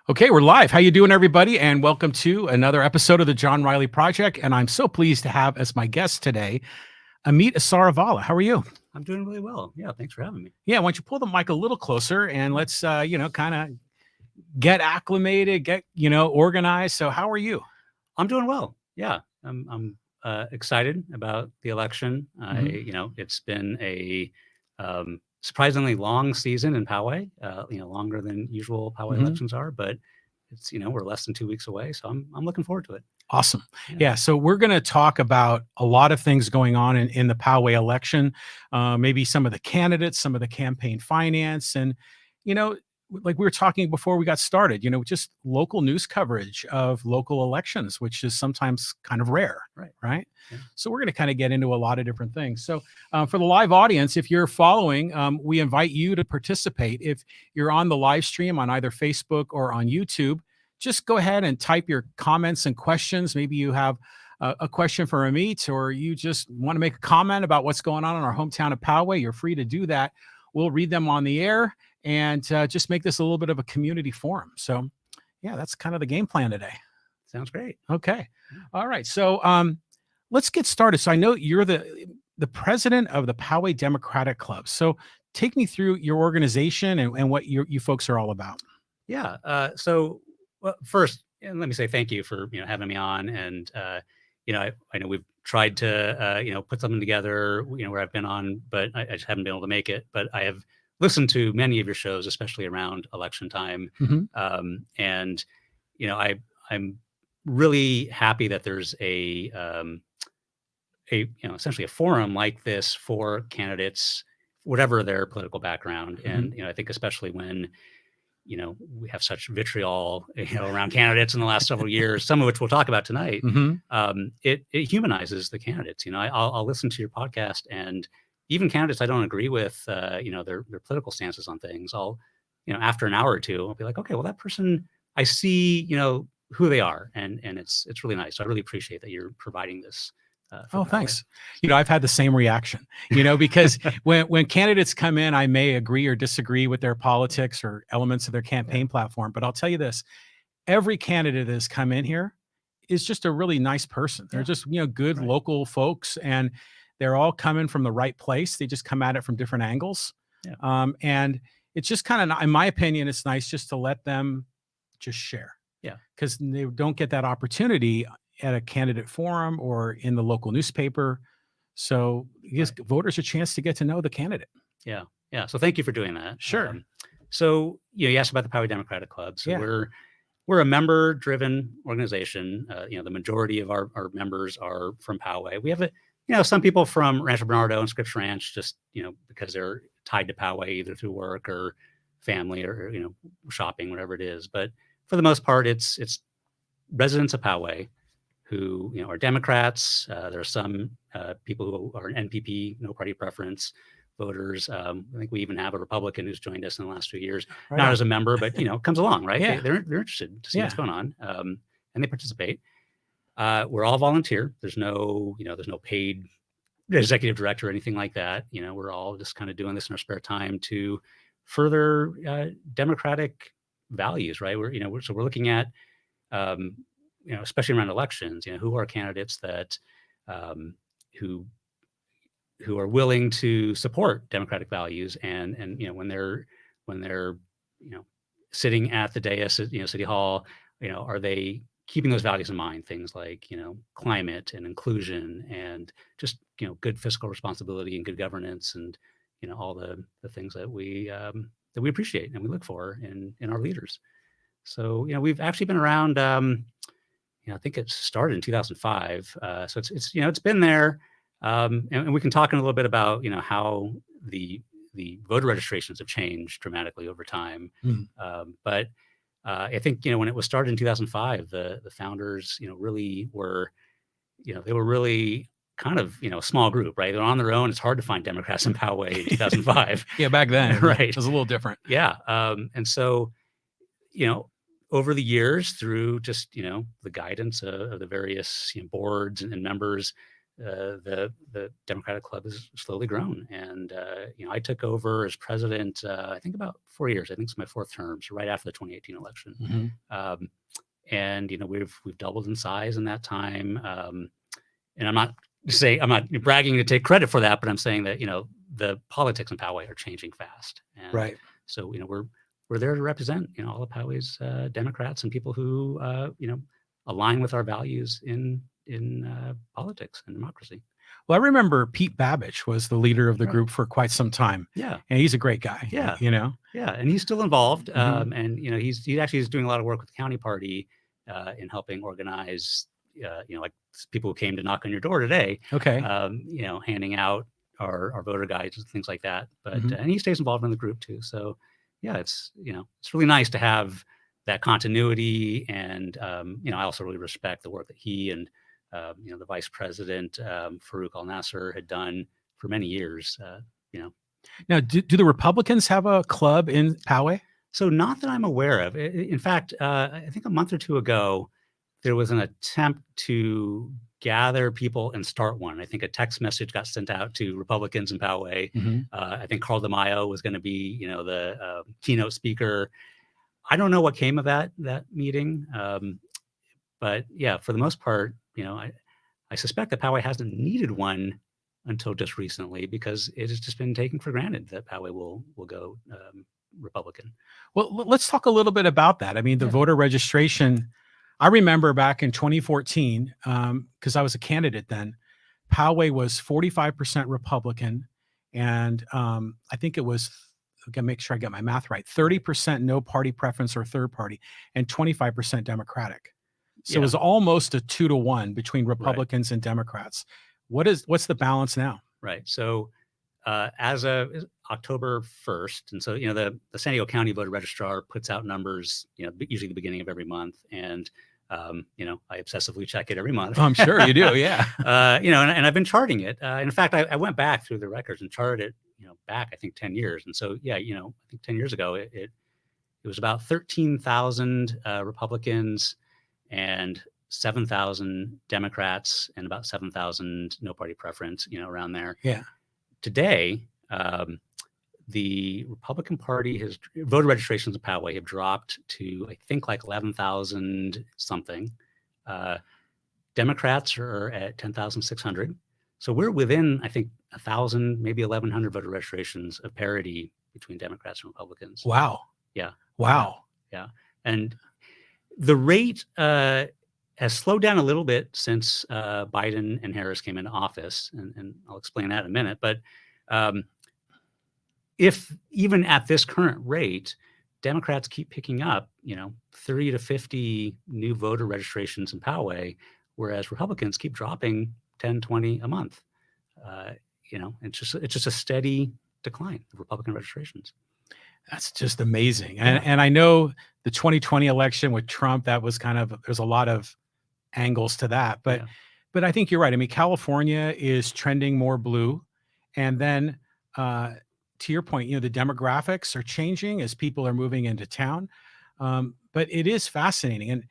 Okay, we're live. How you doing, everybody? And welcome to another episode of the John Riley Project. And I'm so pleased to have as my guest today, Amit Asaravala. How are you? I'm doing really well. Yeah, thanks for having me. Yeah, why don't you pull the mic a little closer and let's, kind of get acclimated, get, organized. So how are you? I'm doing well. Yeah, I'm excited about the election. Mhm. It's been a surprisingly long season in Poway. Longer than usual Poway Mhm. elections are, but it's we're less than 2 weeks away, so I'm looking forward to it. Awesome. Yeah. Yeah. So we're going to talk about a lot of things going on in the Poway election, maybe some of the candidates, some of the campaign finance, and, you know, like we were talking before we got started, just local news coverage of local elections, which is sometimes kind of rare. Right. Right. Yeah. So we're going to kind of get into a lot of different things. So for the live audience, if you're following, we invite you to participate. If you're on the live stream on either Facebook or on YouTube, just go ahead and type your comments and questions. Maybe you have a question for Amit, or you just want to make a comment about what's going on in our hometown of Poway. You're free to do that. We'll read them on the air and just make this a little bit of a community forum. So, yeah, that's kind of the game plan today. Sounds great. Okay. All right. So let's get started. So I know you're the president of the Poway Democratic Club. So take me through your organization and what you folks are all about. Yeah. Well, first, let me say thank you for having me on. And I know we've tried to put something together where I've been on, but I just haven't been able to make it. But I have listened to many of your shows, especially around election time, Mhm. and I'm really happy that there's essentially a forum like this for candidates, whatever their political background. And I think especially when we have such vitriol, around candidates in the last several years, some of which we'll talk about tonight. Mhm. It humanizes the candidates. I'll listen to your podcast, and even candidates I don't agree with, their political stances on things. I'll, after an hour or two, I'll be like, okay, well, that person, I see, who they are, and it's really nice. So I really appreciate that you're providing this. For Oh, Poway. thanks. I've had the same reaction, because when candidates come in, I may agree or disagree with their politics or elements of their campaign platform. But I'll tell you this, every candidate that has come in here is just a really nice person. They're Yeah. just, good Right. local folks, and they're all coming from the right place. They just come at it from different angles. Yeah. And it's just kind of, in my opinion, it's nice just to let them just share. Yeah. Because they don't get that opportunity at a candidate forum or in the local newspaper. So it gives voters a chance to get to know the candidate. Yeah. Yeah. So thank you for doing that. Sure. So you asked about the Poway Democratic Club. So Yeah. we're a member-driven organization. The majority of our members are from Poway. We have some people from Rancho Bernardo and Scripps Ranch, just because they're tied to Poway either through work or family or shopping, whatever it is. But for the most part, it's residents of Poway who are Democrats. There are some people who are an NPP, no party preference voters. I think we even have a Republican who's joined us in the last few years, not as a member, but comes along, right? Yeah. They're interested to see what's going on, and they participate. We're all volunteer. There's no paid executive director or anything like that. We're all just kind of doing this in our spare time to further democratic values, right? We're looking at especially around elections, who are candidates that who are willing to support democratic values, and when they're sitting at the dais at City Hall, are they keeping those values in mind? Things like climate and inclusion, and just good fiscal responsibility and good governance, and all the things that we appreciate and we look for in our leaders. So we've actually been around. I think it started in 2005. So it's been there, and we can talk in a little bit about how the voter registrations have changed dramatically over time. But I think when it was started in 2005, the founders really were they were really kind of a small group, right? They're on their own. It's hard to find Democrats in Poway in 2005. Yeah, back then, right? It was a little different. Yeah, and so over the years, through just the guidance of the various boards and members, the Democratic Club has slowly grown. And I took over as president, I think about 4 years. I think it's my fourth term, so right after the 2018 election. Mm-hmm. And we've doubled in size in that time. And I'm not bragging to take credit for that, but I'm saying that the politics in Poway are changing fast. And Right. so we're there to represent all of Poway's Democrats and people who align with our values in politics and democracy. Well, I remember Pete Babbage was the leader of the Right. group for quite some time. Yeah. And he's a great guy. Yeah. Yeah. And he's still involved. Mhm. And he actually is doing a lot of work with the county party in helping organize, like people who came to knock on your door today. Okay. Handing out our voter guides and things like that. But Mhm. and he stays involved in the group too. So yeah, it's really nice to have that continuity. And I also really respect the work that he and the vice president Farouk Al Nasser had done for many years. Now, do the Republicans have a club in Poway? So not that I'm aware of. In fact, I think a month or two ago, there was an attempt to gather people and start one. I think a text message got sent out to Republicans in Poway. Mhm. I think Carl DeMaio was going to be, the keynote speaker. I don't know what came of that meeting, but yeah, for the most part, I suspect that Poway hasn't needed one until just recently, because it has just been taken for granted that Poway will go Republican. Well, let's talk a little bit about that. I mean, the Yeah. voter registration. I remember back in 2014, because I was a candidate then, Poway was 45% Republican, and I think it was, I gotta make sure I get my math right, 30% no party preference or third party, and 25% Democratic. So it was almost a 2-to-1 between Republicans and Democrats. What's the balance now? Right. So as of October 1st, and so the San Diego County voter registrar puts out numbers, usually the beginning of every month, and I obsessively check it every month. Oh, I'm sure you do, yeah. And I've been charting it. In fact, I went back through the records and charted it, back I think 10 years. And so I think 10 years ago it was about 13,000 Republicans and 7,000 Democrats and about 7,000 no party preference, around there. Yeah. Today, the Republican Party voter registrations in Poway have dropped to, I think, like 11,000 something. Democrats are at 10,600. So we're within, I think, 1,000, maybe 1,100 voter registrations of parity between Democrats and Republicans. Wow. Yeah. Wow. Yeah. And the rate has slowed down a little bit since Biden and Harris came into office, and I'll explain that in a minute. But if even at this current rate, Democrats keep picking up, 30 to 50 new voter registrations in Poway, whereas Republicans keep dropping 10, 20 a month. It's just a steady decline of Republican registrations. That's just amazing. And I know the 2020 election with Trump, that was there's a lot of angles to that, but I think you're right. I mean, California is trending more blue. And then to your point, the demographics are changing as people are moving into town. But it is fascinating. And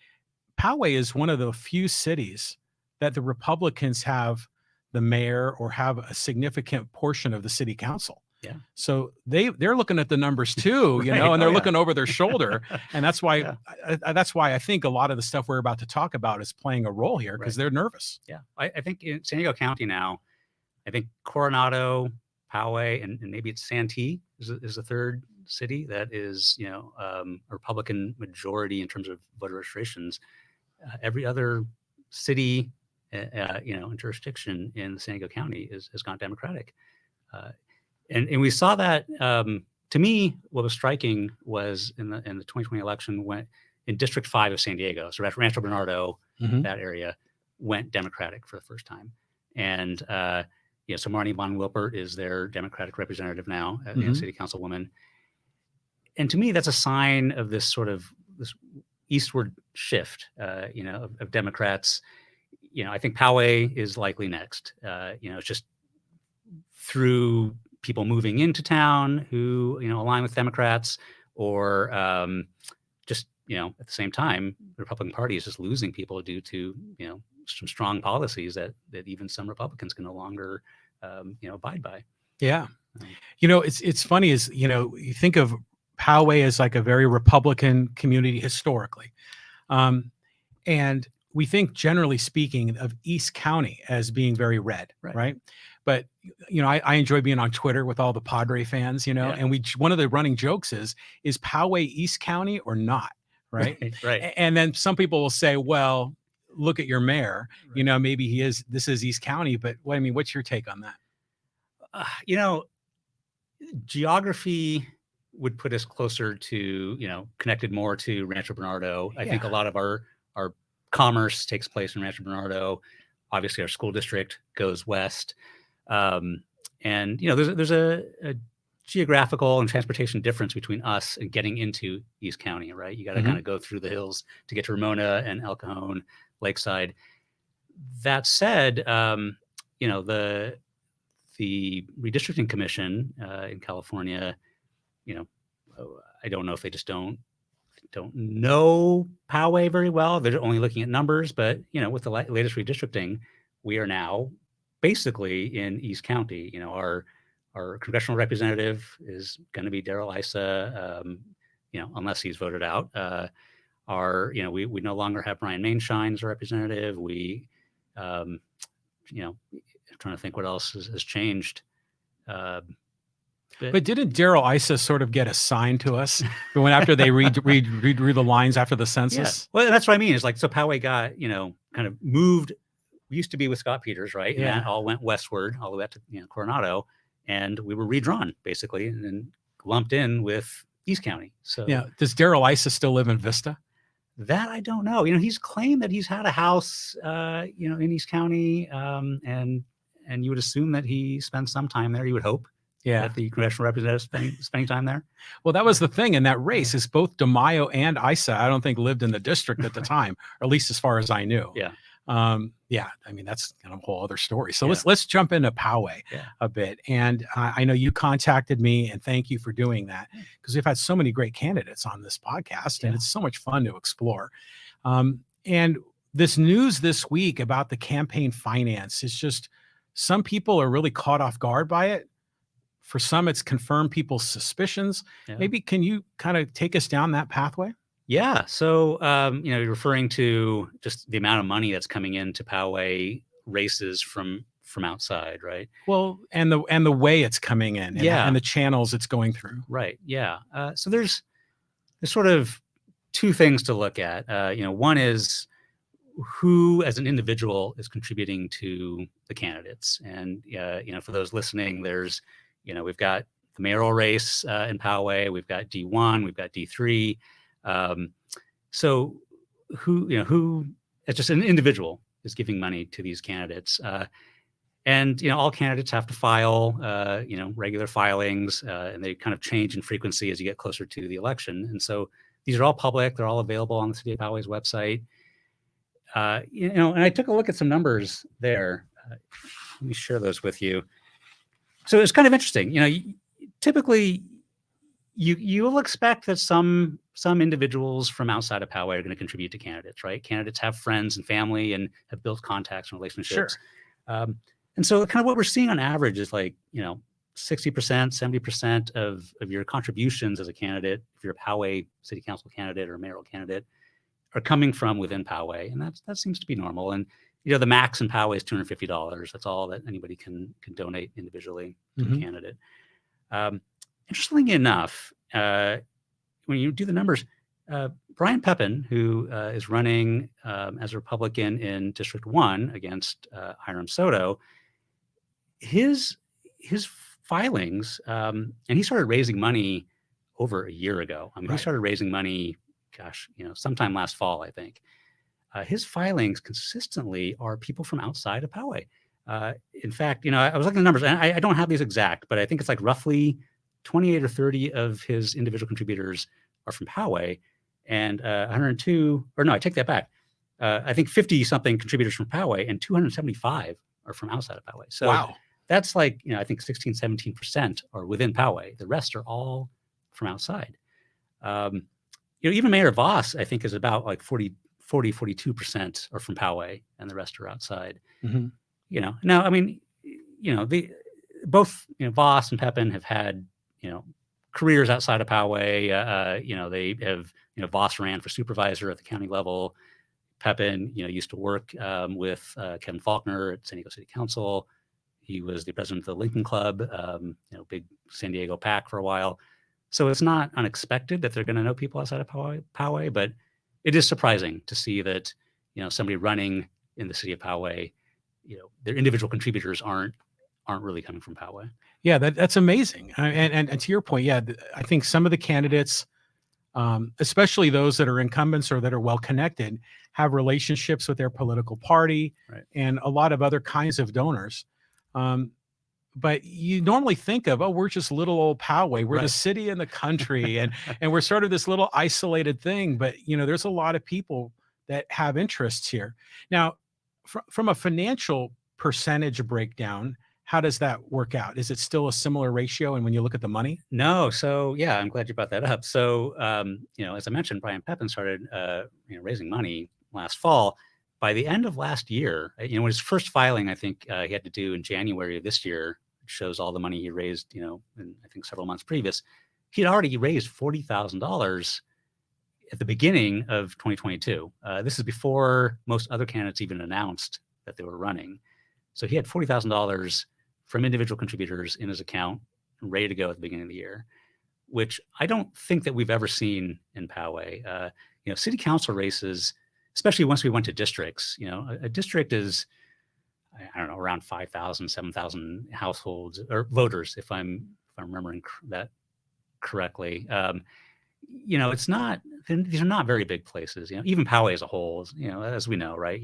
Poway is one of the few cities that the Republicans have the mayor or have a significant portion of the city council. Yeah. So they're looking at the numbers too, and they're looking over their shoulder. And that's why I think a lot of the stuff we're about to talk about is playing a role here, because they're nervous. Yeah. I think in San Diego County now, I think Coronado, Poway, and maybe it's Santee is the third city that is, a Republican majority in terms of voter registrations. Every other city, and jurisdiction in San Diego County has gone Democratic. And we saw that. To me, what was striking was in the 2020 election, went in District 5 of San Diego, so Rancho Bernardo, that area went Democratic for the first time. And so Marnie von Wilpert is their Democratic representative now, city councilwoman. And to me, that's a sign of this sort of this eastward shift, of Democrats. I think Poway is likely next. It's just through people moving into town who, align with Democrats, or just, at the same time, the Republican Party is just losing people due to, some strong policies that even some Republicans can no longer, abide by. Yeah. It's funny is, you think of Poway as like a very Republican community historically. And we think, generally speaking, of East County as being very red, right? But I enjoy being on Twitter with all the Padre fans, and one of the running jokes is Poway East County or not, right? Right. And then some people will say, well, look at your mayor, maybe this is East County, but what's your take on that? Geography would put us closer to, connected more to Rancho Bernardo. I think a lot of our commerce takes place in Rancho Bernardo. Obviously, our school district goes west. And there's a geographical and transportation difference between us and getting into East County, right? You got to kind of go through the hills to get to Ramona and El Cajon, Lakeside. That said, the redistricting commission in California, I don't know if they just don't know Poway very well. They're only looking at numbers, but with the latest redistricting, we are now basically in East County. Our congressional representative is going to be Darrell Issa, unless he's voted out. We no longer have Brian Mainshine as a representative. We, I'm trying to think what else has changed. But didn't Darrell Issa sort of get assigned to us after they redrew the lines after the census? Yeah. Well, that's what I mean. It's like, so Poway got, kind of moved. We used to be with Scott Peters, right? And that all went westward, all the way up to Coronado. And we were redrawn, basically, and then lumped in with East County. So does Darrell Issa still live in Vista? That I don't know. He's claimed that he's had a house, in East County. And you would assume that he spends some time there, you would hope. Yeah, that the congressional representative spending time there. Well, that was the thing in that race is both DeMaio and Issa, I don't think lived in the district at the time, or at least as far as I knew. Yeah. That's kind of a whole other story. So let's jump into Poway a bit. And I know you contacted me, and thank you for doing that, because we've had so many great candidates on this podcast, and it's so much fun to explore. And this news this week about the campaign finance is just, some people are really caught off guard by it. For some, it's confirmed people's suspicions. Yeah. Maybe can you kind of take us down that pathway? Yeah. So, you're referring to just the amount of money that's coming into Poway races from outside, right? Well, and the way it's coming in, and the channels it's going through. Right. Yeah. So there's sort of two things to look at. One is who, as an individual, is contributing to the candidates, and for those listening, there's we've got the mayoral race in Poway. We've got D1. We've got D3. So who, as just an individual, is giving money to these candidates? And all candidates have to file, regular filings, and they kind of change in frequency as you get closer to the election. And so these are all public. They're all available on the City of Poway's website. And I took a look at some numbers there. Let me share those with you. So it's kind of interesting. Typically, you will expect that some individuals from outside of Poway are going to contribute to candidates, right? Candidates have friends and family and have built contacts and relationships. Sure. And so kind of what we're seeing on average is 60%, 70% of your contributions as a candidate, if you're a Poway city council candidate or a mayoral candidate, are coming from within Poway. And that seems to be normal. And the max in Poway is $250. That's all that anybody can donate individually to a candidate. Interestingly enough, when you do the numbers, Brian Pepin, who is running as a Republican in District 1 against Hiram Soto, his filings, and he started raising money over a year ago. He started raising money, sometime last fall, I think. His filings consistently are people from outside of Poway. In fact, I was looking at the numbers, and I don't have these exact, but I think it's like roughly 28 or 30 of his individual contributors are from Poway, and 102, or no, I take that back. I think 50 something contributors from Poway, and 275 are from outside of Poway. So wow. That's I think 16, 17% are within Poway. The rest are all from outside. Even Mayor Vaus, I think, is about 45% 42% are from Poway and the rest are outside. Mm-hmm. Now, I mean, both, Vaus and Pepin have had, careers outside of Poway. They have, Vaus ran for supervisor at the county level. Pepin, used to work with Kevin Faulkner at San Diego City Council. He was the president of the Lincoln Club, big San Diego PAC for a while. So it's not unexpected that they're going to know people outside of Poway, but it is surprising to see that, somebody running in the city of Poway, their individual contributors aren't really coming from Poway. Yeah, that's amazing. And to your point, yeah, I think some of the candidates, especially those that are incumbents or that are well connected, have relationships with their political party, right, and a lot of other kinds of donors. But you normally think of, we're just little old Poway. We're right, the city in the country, and we're sort of this little isolated thing. But there's a lot of people that have interests here. Now, from a financial percentage breakdown, how does that work out? Is it still a similar ratio? And when you look at the money? No. So yeah, I'm glad you brought that up. So as I mentioned, Brian Pepin started raising money last fall. By the end of last year, when his first filing, I think he had to do in January of this year, which shows all the money he raised, in I think several months previous, he'd already raised $40,000 at the beginning of 2022. This is before most other candidates even announced that they were running. So he had $40,000 from individual contributors in his account, ready to go at the beginning of the year, which I don't think that we've ever seen in Poway. City council races, especially once we went to districts, a district is, I don't know, around 5,000, 7,000 households or voters, if I'm remembering that correctly. It's not, these are not very big places. Even Poway as a whole, as we know, right?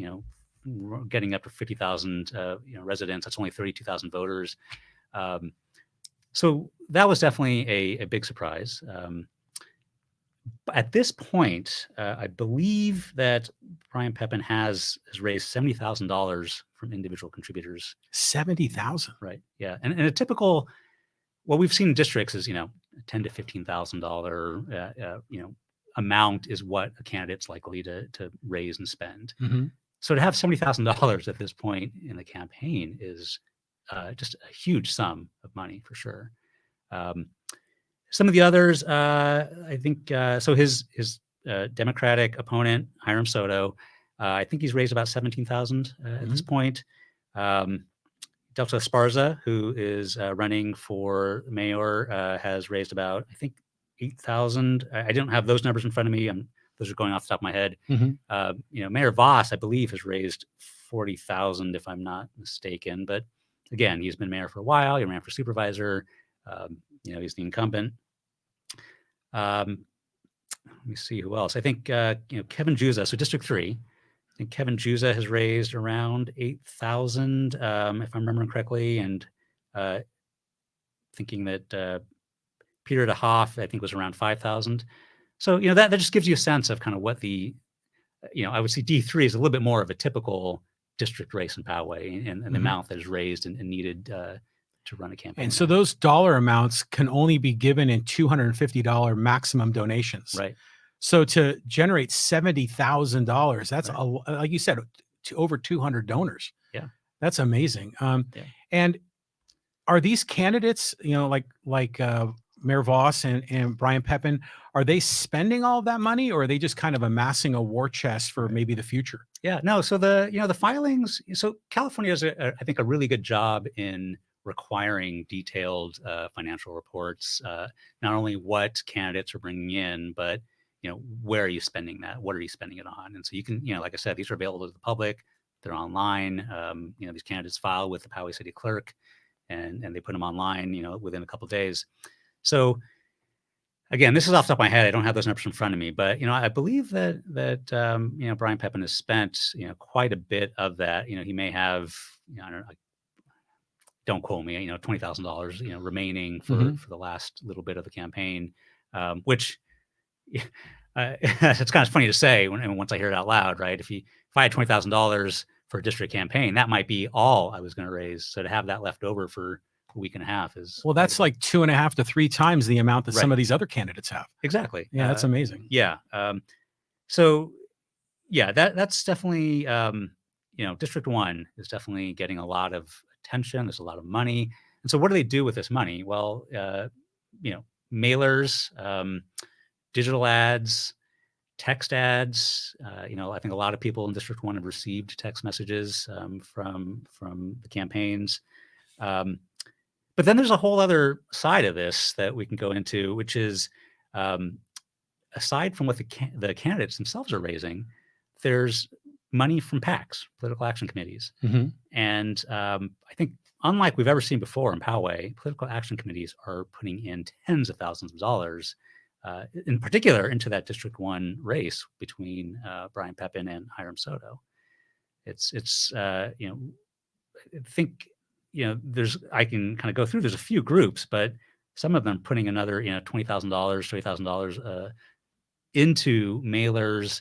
Getting up to 50,000 residents, that's only 32,000 voters. So that was definitely a big surprise. At this point, I believe that Brian Pepin has raised $70,000 from individual contributors. 70,000, right? Yeah, and a typical, what we've seen in districts is $10,000 to $15,000 amount is what a candidate's likely to raise and spend. Mm-hmm. So to have $70,000 at this point in the campaign is just a huge sum of money for sure. Some of the others, I think, so his Democratic opponent, Hiram Soto, I think he's raised about $17,000 at this point. Delta Esparza, who is running for mayor, has raised about, I think, $8,000. I don't have those numbers in front of me. Those are going off the top of my head. Mm-hmm. Mayor Vaus, I believe, has raised $40,000, if I'm not mistaken. But again, he's been mayor for a while. He ran for supervisor. He's the incumbent. Let me see who else. I think Kevin Juza, so District 3. I think Kevin Juza has raised around $8,000, if I'm remembering correctly, and thinking that Peter DeHoff, I think, was around $5,000. So that just gives you a sense of kind of what the, I would say D3 is a little bit more of a typical district race in Poway, and the amount that is raised and needed to run a campaign. And so those dollar amounts can only be given in $250 maximum donations. Right. So to generate $70,000, that's right. Like you said, to over 200 donors. Yeah. That's amazing. Yeah. And are these candidates, like Mayor Vaus and Brian Pepin, are they spending all of that money, or are they just kind of amassing a war chest for maybe the future? Yeah, no. So the filings. So California does, I think, a really good job in requiring detailed financial reports. Not only what candidates are bringing in, but where are you spending that? What are you spending it on? And so you can, like I said, these are available to the public. They're online. These candidates file with the Poway City Clerk, and they put them online, within a couple of days. So again, this is off the top of my head. I don't have those numbers in front of me, but I believe that Brian Pepin has spent quite a bit of that. He may have I don't know, don't quote me, $20,000 remaining for the last little bit of the campaign, which it's kind of funny to say once I hear it out loud, right? If I had $20,000 for a district campaign, that might be all I was going to raise. So to have that left over for a week and a half is, well, that's like 2.5 to 3 times the amount that some of these other candidates have. Exactly. Yeah, that's amazing. Yeah. So Yeah, that's definitely, District 1 is definitely getting a lot of attention. There's a lot of money. And so what do they do with this money? Well, mailers, digital ads, text ads. I think a lot of people in District 1 have received text messages from the campaigns. Um, but then there's a whole other side of this that we can go into, which is um, aside from what the candidates themselves are raising, there's money from PACs, political action committees. Mhm. And I think, unlike we've ever seen before in Poway, political action committees are putting in tens of thousands of dollars, in particular into that District 1 race between Brian Pepin and Hiram Soto. I think, I can kind of go through, there's a few groups, but some of them putting another, $20,000, $30,000 into mailers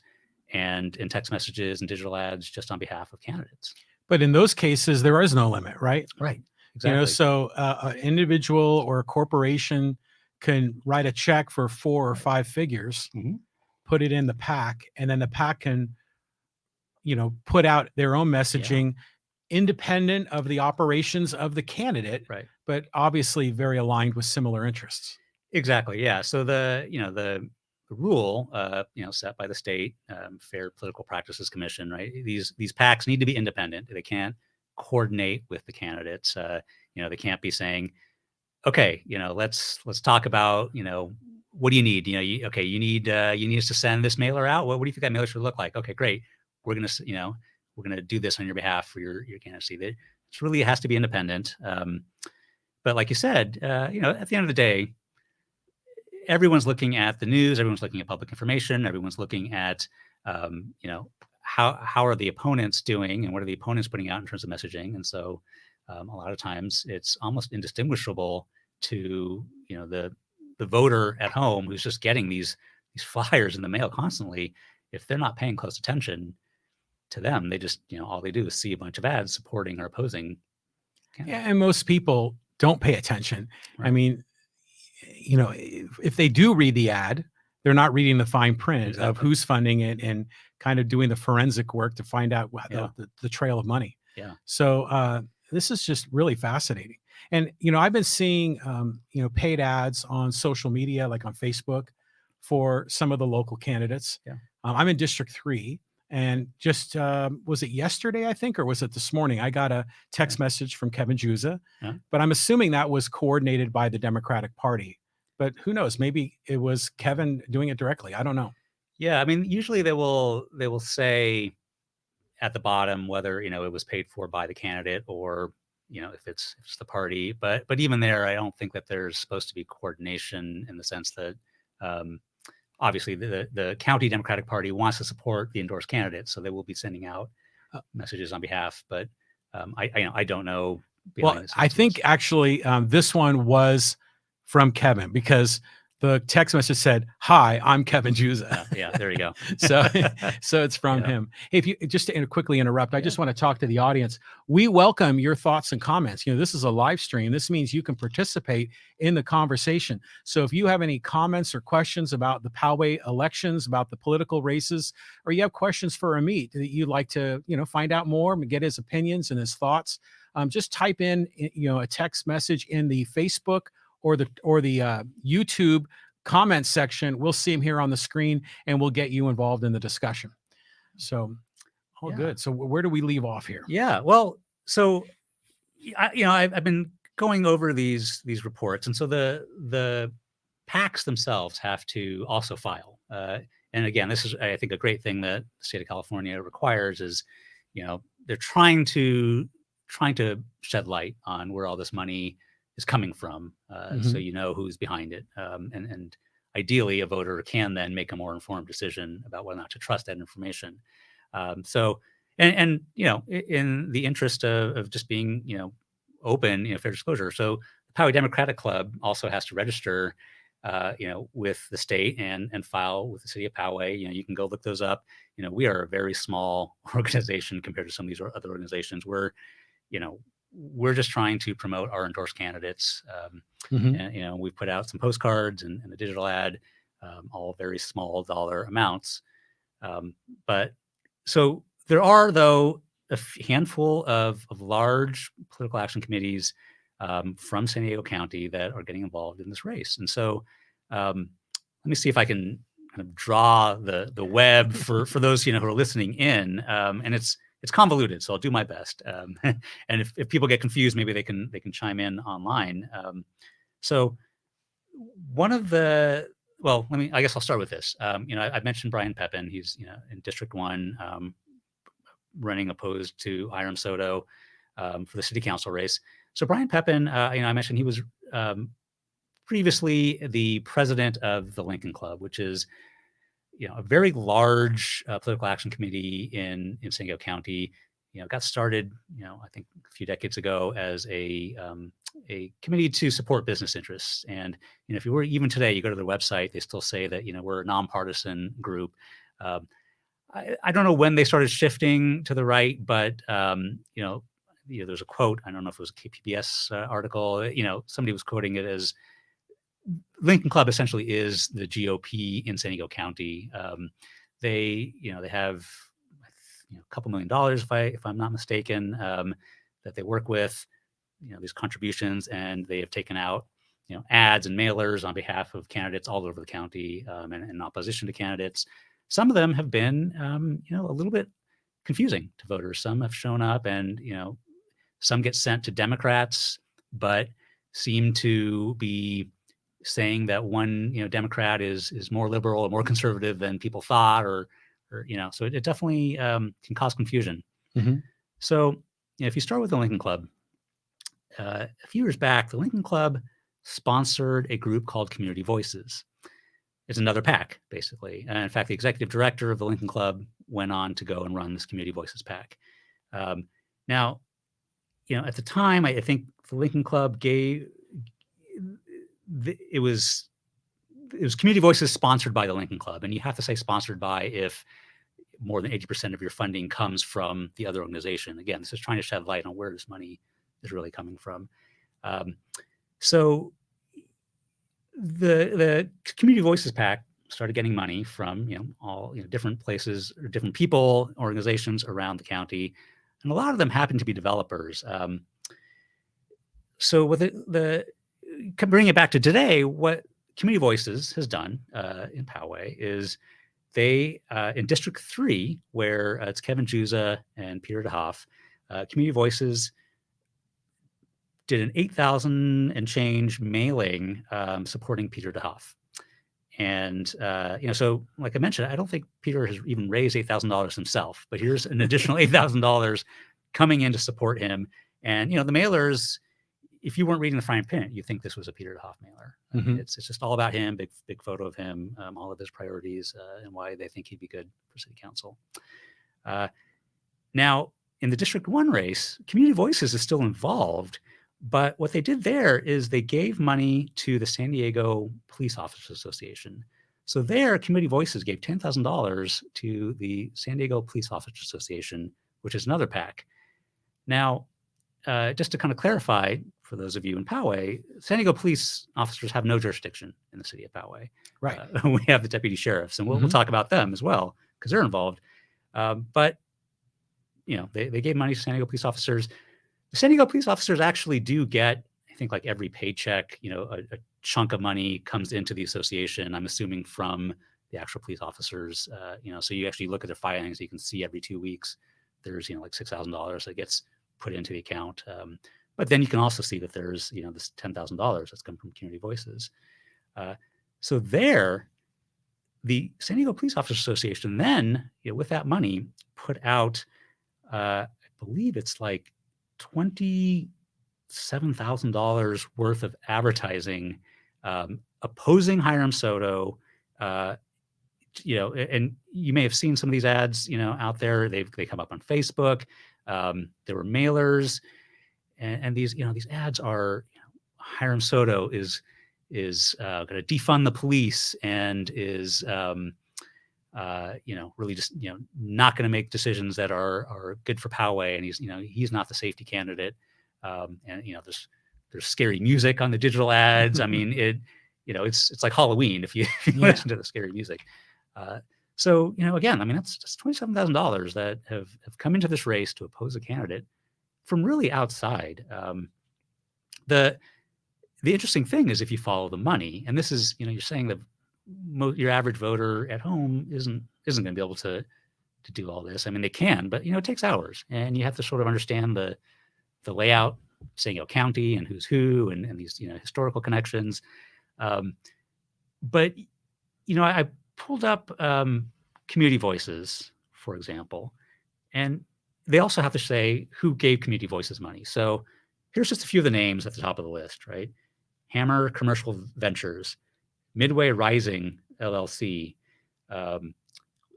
and in text messages and digital ads just on behalf of candidates. But in those cases, there is no limit, right? Right. Exactly. So an individual or a corporation can write a check for 4 or 5 figures, Mhm. put it in the PAC, and then the PAC can, put out their own Yeah. messaging independent of the operations of the candidate, Right. but obviously very aligned with similar interests. Exactly. Yeah. So the rule, set by the state Fair Political Practices Commission, right? These PACs need to be independent. They can't coordinate with the candidates. They can't be saying, okay, let's talk about, what do you need? You need us to send this mailer out. What do you think that mailer should look like? Okay, great. We're gonna do this on your behalf for your candidacy. It really has to be independent. But like you said, at the end of the day, everyone's looking at the news, everyone's looking at public information, everyone's looking at, how are the opponents doing and what are the opponents putting out in terms of messaging. And so a lot of times it's almost indistinguishable to, the voter at home who's just getting these flyers in the mail constantly. If they're not paying close attention to them, they just, all they do is see a bunch of ads supporting or opposing candidates. Yeah, and most people don't pay attention. I Right. mean, if they do read the ad, they're not reading the fine print of Exactly. who's funding it and kind of doing the forensic work to find out Yeah. the trail of money. Yeah. So this is just really fascinating. And I've been seeing paid ads on social media, like on Facebook, for some of the local candidates. Yeah. I'm in District 3, and just was it yesterday, I think, or was it this morning? I got a text message from Kevin Juza, Yeah. but I'm assuming that was coordinated by the Democratic Party. But who knows? Maybe it was Kevin doing it directly. I don't know. Yeah, I mean, usually they will say at the bottom whether it was paid for by the candidate or if it's the party. But even there, I don't think that there's supposed to be coordination in the sense that obviously the county Democratic Party wants to support the endorsed candidate, so they will be sending out messages on behalf. But I don't know. Well, I think actually this one was from Kevin, because the text message said, "Hi, I'm Kevin Juza." Yeah, there you go. So it's from Yeah. him. Hey, if you just to quickly interrupt, I Yeah. just want to talk to the audience. We welcome your thoughts and comments. This is a live stream. This means you can participate in the conversation. So if you have any comments or questions about the Poway elections, about the political races, or you have questions for Amit that you'd like to, find out more and get his opinions and his thoughts, just type in, a text message in the Facebook or the YouTube comment section. We'll see him here on the screen, and we'll get you involved in the discussion. So, all Yeah. good. So, where do we leave off here? Yeah. Well, so I've been going over these reports, and so the PACs themselves have to also file. And again, this is, I think, a great thing that the state of California requires is, they're trying to shed light on where all this money is coming from, so who's behind it, and ideally a voter can then make a more informed decision about whether or not to trust that information. So in the interest of just being open, fair disclosure. So the Poway Democratic Club also has to register with the state and file with the city of Poway. You can go look those up. We are a very small organization compared to some of these other organizations. We're just trying to promote our endorsed candidates. And we've put out some postcards and a digital ad, all very small dollar amounts. But So there are, though, a handful of large political action committees from San Diego County that are getting involved in this race. And so let me see if I can kind of draw the web for those who are listening in. And it's convoluted, so I'll do my best. And if people get confused, maybe they can chime in online. So one of the I guess I'll start with this. I mentioned Brian Pepin. He's in District 1, running opposed to Hiram Soto for the city council race. So Brian Pepin, I mentioned he was previously the president of the Lincoln Club, which is a very large political action committee in San Diego County. Got started I think a few decades ago as a committee to support business interests. And if you were, even today, you go to their website, they still say that we're a nonpartisan group. I don't know when they started shifting to the right, but there's a quote. I don't know if it was a KPBS article. Somebody was quoting it as Lincoln Club essentially is the GOP in San Diego County. They have a couple $1 million, if I'm not mistaken, that they work with. These contributions, and they have taken out ads and mailers on behalf of candidates all over the county, and in opposition to candidates. Some of them have been a little bit confusing to voters. Some have shown up, and some get sent to Democrats, but seem to be saying that one Democrat is more liberal or more conservative than people thought, or so it definitely can cause confusion. Mm-hmm. So if you start with the Lincoln Club, a few years back, the Lincoln Club sponsored a group called Community Voices. It's another PAC, basically. And in fact, the executive director of the Lincoln Club went on to go and run this Community Voices PAC. Now, at the time, I think the Lincoln Club it was Community Voices sponsored by the Lincoln Club. And you have to say sponsored by if more than 80% of your funding comes from the other organization. Again, this is trying to shed light on where this money is really coming from. So the Community Voices PAC started getting money from all different places, or different people, organizations around the county, and a lot of them happen to be developers. So with bring it back to today, what Community Voices has done in Poway is they in District 3, where it's Kevin Juza and Peter DeHoff, Community Voices did an 8,000 and change mailing supporting Peter DeHoff. And, so like I mentioned, I don't think Peter has even raised $8,000 himself, but here's an additional $8,000 coming in to support him. And, the mailers, if you weren't reading the fine print, you think this was a Peter DeHoff mailer. Mm-hmm. I mean, it's just all about him, big photo of him, all of his priorities, and why they think he'd be good for city council. Now, in the District 1 race, Community Voices is still involved. But what they did there is they gave money to the San Diego Police Officers Association. So there, Community Voices gave $10,000 to the San Diego Police Officers Association, which is another PAC. Now, just to kind of clarify for those of you in Poway, San Diego police officers have no jurisdiction in the city of Poway. Right. We have the deputy sheriffs, and we'll talk about them as well because they're involved. But they gave money to San Diego police officers. The San Diego police officers actually do get, I think, like every paycheck, a chunk of money comes into the association, I'm assuming from the actual police officers. So you actually look at their filings, you can see every 2 weeks there's, like $6,000 that gets put into the account. But then you can also see that there's, this $10,000 that's come from Community Voices. So there, the San Diego Police Officers Association then, with that money, put out, I believe it's like $27,000 worth of advertising opposing Hiram Soto. And you may have seen some of these ads, out there. They come up on Facebook. There were mailers, and these ads are, Hiram Soto is going to defund the police and is really just not going to make decisions that are good for Poway, and he's not the safety candidate. And there's scary music on the digital ads. I mean, it's like Halloween if you listen to the scary music. So, again, I mean, that's just $27,000 that have come into this race to oppose a candidate from really outside. The interesting thing is if you follow the money, and this is, you're saying that your average voter at home isn't going to be able to do all this. I mean, they can, but it takes hours, and you have to sort of understand the layout, saying county and who's who, and these historical connections. But I pulled up Community Voices, for example, and they also have to say who gave Community Voices money. So here's just a few of the names at the top of the list, right? Hammer Commercial Ventures, Midway Rising LLC.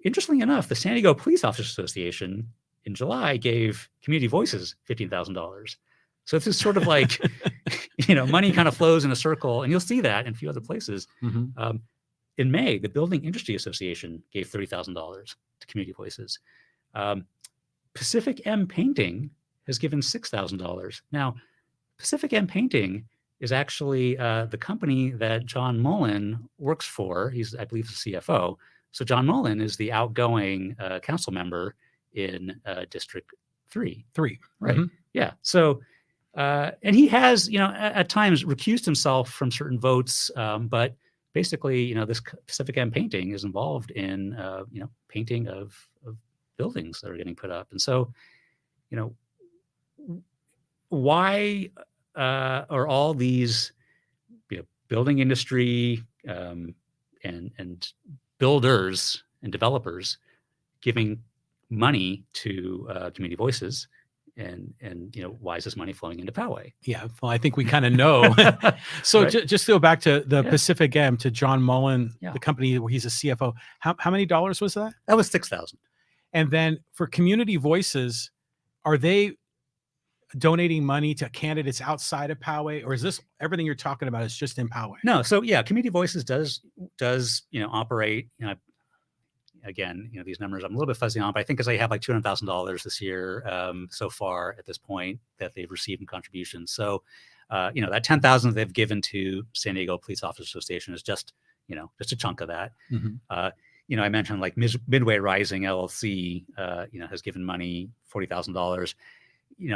Interestingly enough, the San Diego Police Officers Association in July gave Community Voices $15,000. So this is sort of like, money kind of flows in a circle, and you'll see that in a few other places. Mm-hmm. In May, the Building Industry Association gave $30,000 to Community Voices. Pacific M Painting has given $6,000. Now, Pacific M Painting is actually the company that John Mullen works for. He's, I believe, the CFO. So John Mullen is the outgoing council member in District 3. Right. Mm-hmm. Yeah. So, and he has, at times recused himself from certain votes, but basically, this Pacific M Painting is involved in, painting of buildings that are getting put up. And so, why are all these, building industry and builders and developers giving money to Community Voices? And why is this money flowing into Poway? Yeah, well, I think we kind of know. So Right. just to go back to the Yeah. Pacific M, to John Mullen, Yeah. the company where he's a CFO. How many dollars was that? That was $6,000. And then for Community Voices, are they donating money to candidates outside of Poway, or is this everything you're talking about is just in Poway? No, so yeah, Community Voices does operate. Again, these numbers I'm a little bit fuzzy on, but I think as they have like $200,000 this year so far at this point that they've received in contributions. So, that $10,000 they've given to San Diego Police Officers Association is just a chunk of that. Mm-hmm. I mentioned like Midway Rising LLC, has given money, $40,000.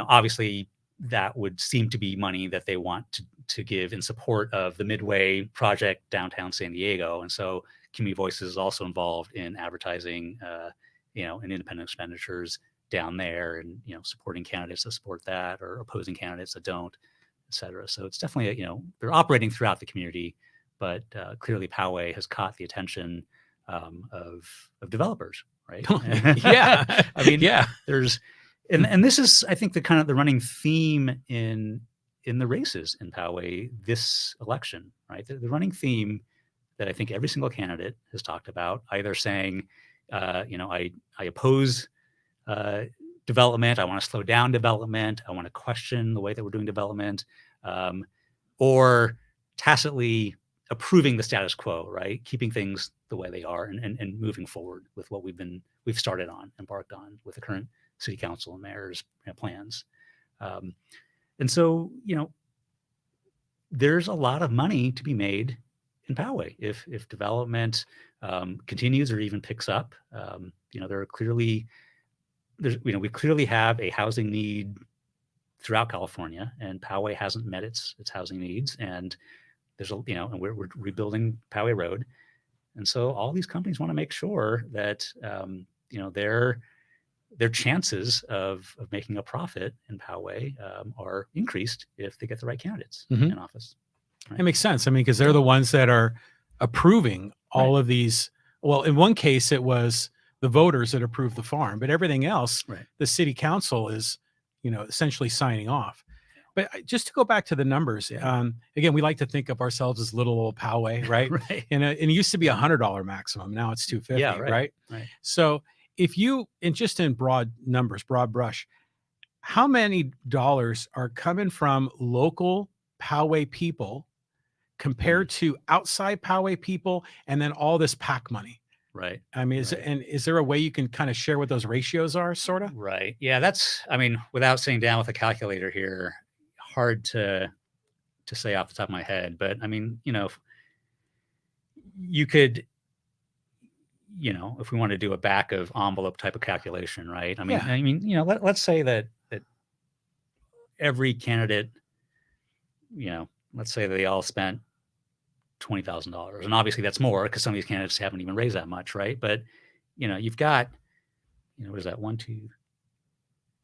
Obviously that would seem to be money that they want to give in support of the Midway project downtown San Diego. And so Community Voices is also involved in advertising, and independent expenditures down there, and supporting candidates that support that or opposing candidates that don't, et cetera. So it's definitely they're operating throughout the community, but clearly Poway has caught the attention of developers, right? Yeah, I mean, yeah. there's and this is, I think, the kind of the running theme in the races in Poway this election, right? The running theme that I think every single candidate has talked about, either saying, I oppose development, I want to slow down development, I want to question the way that we're doing development, or tacitly approving the status quo, right? Keeping things the way they are and moving forward with what we've started on, embarked on with the current city council and mayor's plans. And so, there's a lot of money to be made in Poway if development continues or even picks up. We clearly have a housing need throughout California, and Poway hasn't met its housing needs. And there's and we're rebuilding Poway Road, and so all these companies want to make sure that their chances of making a profit in Poway are increased if they get the right candidates in office. Right? It makes sense. I mean, because they're the ones that are approving all of these. Well, in one case, it was the voters that approved the farm, but everything else, the city council is, essentially signing off. But just to go back to the numbers, again, we like to think of ourselves as little old Poway, right? Right. And it used to be $100 maximum. Now it's $250, right? So if you, and just in broad numbers, broad brush, how many dollars are coming from local Poway people compared to outside Poway people, and then all this PAC money? Right. I mean, is there a way you can kind of share what those ratios are, sort of? Right. Yeah, without sitting down with a calculator here, hard to say off the top of my head, but I mean, you could if we want to do a back of envelope type of calculation, right? Yeah. Let's say that every candidate, let's say they all spent $20,000, and obviously that's more because some of these candidates haven't even raised that much, right? But you've got, what is that? One, two,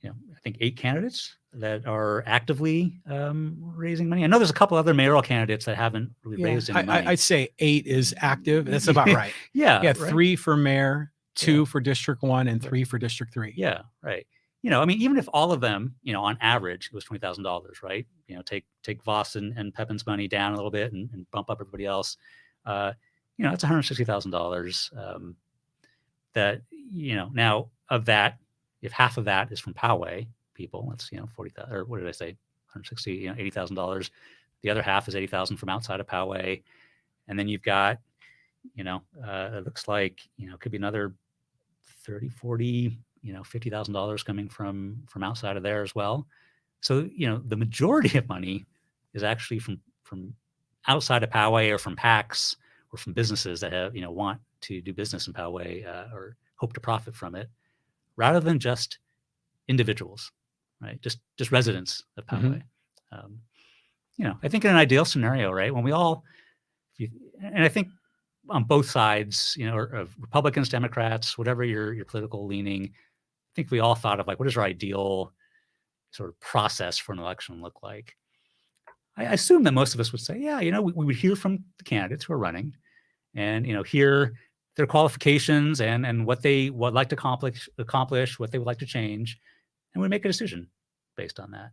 I think 8 candidates that are actively raising money. I know there's a couple other mayoral candidates that haven't really raised any money. I'd say 8 is active. That's about right. Yeah, Yeah, right? 3 for mayor, 2 for District 1, and 3 for District 3. Yeah, right. Even if all of them, on average, it was $20,000, right? Take Voss and Pepin's money down a little bit and bump up everybody else. It's $160,000. That now of that, if half of that is from Poway people, that's 40,000, or what did I say? 160, $80,000. The other half is 80,000 from outside of Poway, and then you've got, it looks like it could be another 30, 40. $50,000 coming from outside of there as well. So, the majority of money is actually from outside of Poway, or from PACs, or from businesses that have, want to do business in Poway, or hope to profit from it, rather than just individuals, right? Just residents of Poway. I think in an ideal scenario, right, when we all, and I think on both sides, or of Republicans, Democrats, whatever your political leaning, I think we all thought of like, what does our ideal sort of process for an election look like? I assume that most of us would say, yeah, we would hear from the candidates who are running, and hear their qualifications and what they would like to accomplish, what they would like to change, and we make a decision based on that.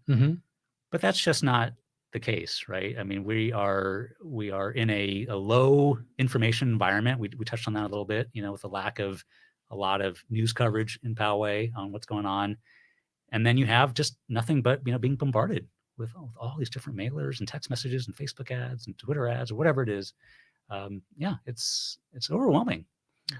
But that's just not the case, right? I mean, we are in a low information environment. We touched on that a little bit, with the lack of a lot of news coverage in Poway on what's going on. And then you have just nothing but, being bombarded with all these different mailers and text messages and Facebook ads and Twitter ads or whatever it is. It's overwhelming.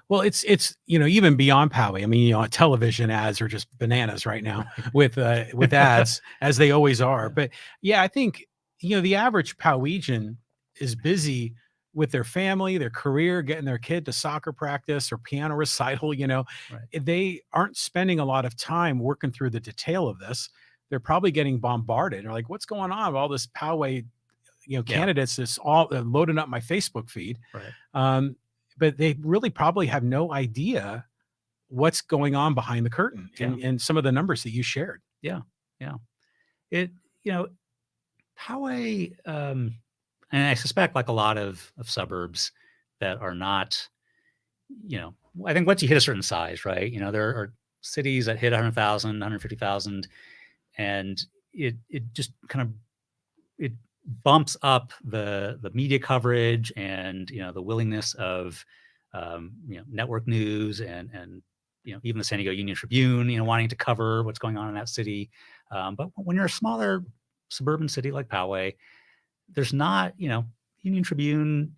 Well, it's even beyond Poway. I mean, television ads are just bananas right now with ads, as they always are. But yeah, I think the average Powegian is busy with their family, their career, getting their kid to soccer practice or piano recital. They aren't spending a lot of time working through the detail of this. They're probably getting bombarded. They're like, what's going on with all this Poway, candidates? This all loading up my Facebook feed. Right. But they really probably have no idea what's going on behind the curtain and some of the numbers that you shared. Yeah. Poway, and I suspect like a lot of suburbs that are not, I think once you hit a certain size, right, there are cities that hit 100,000, 150,000, and it just kind of, it bumps up the media coverage and the willingness of network news and even the San Diego Union Tribune wanting to cover what's going on in that city. But when you're a smaller suburban city like Poway, there's not Union Tribune.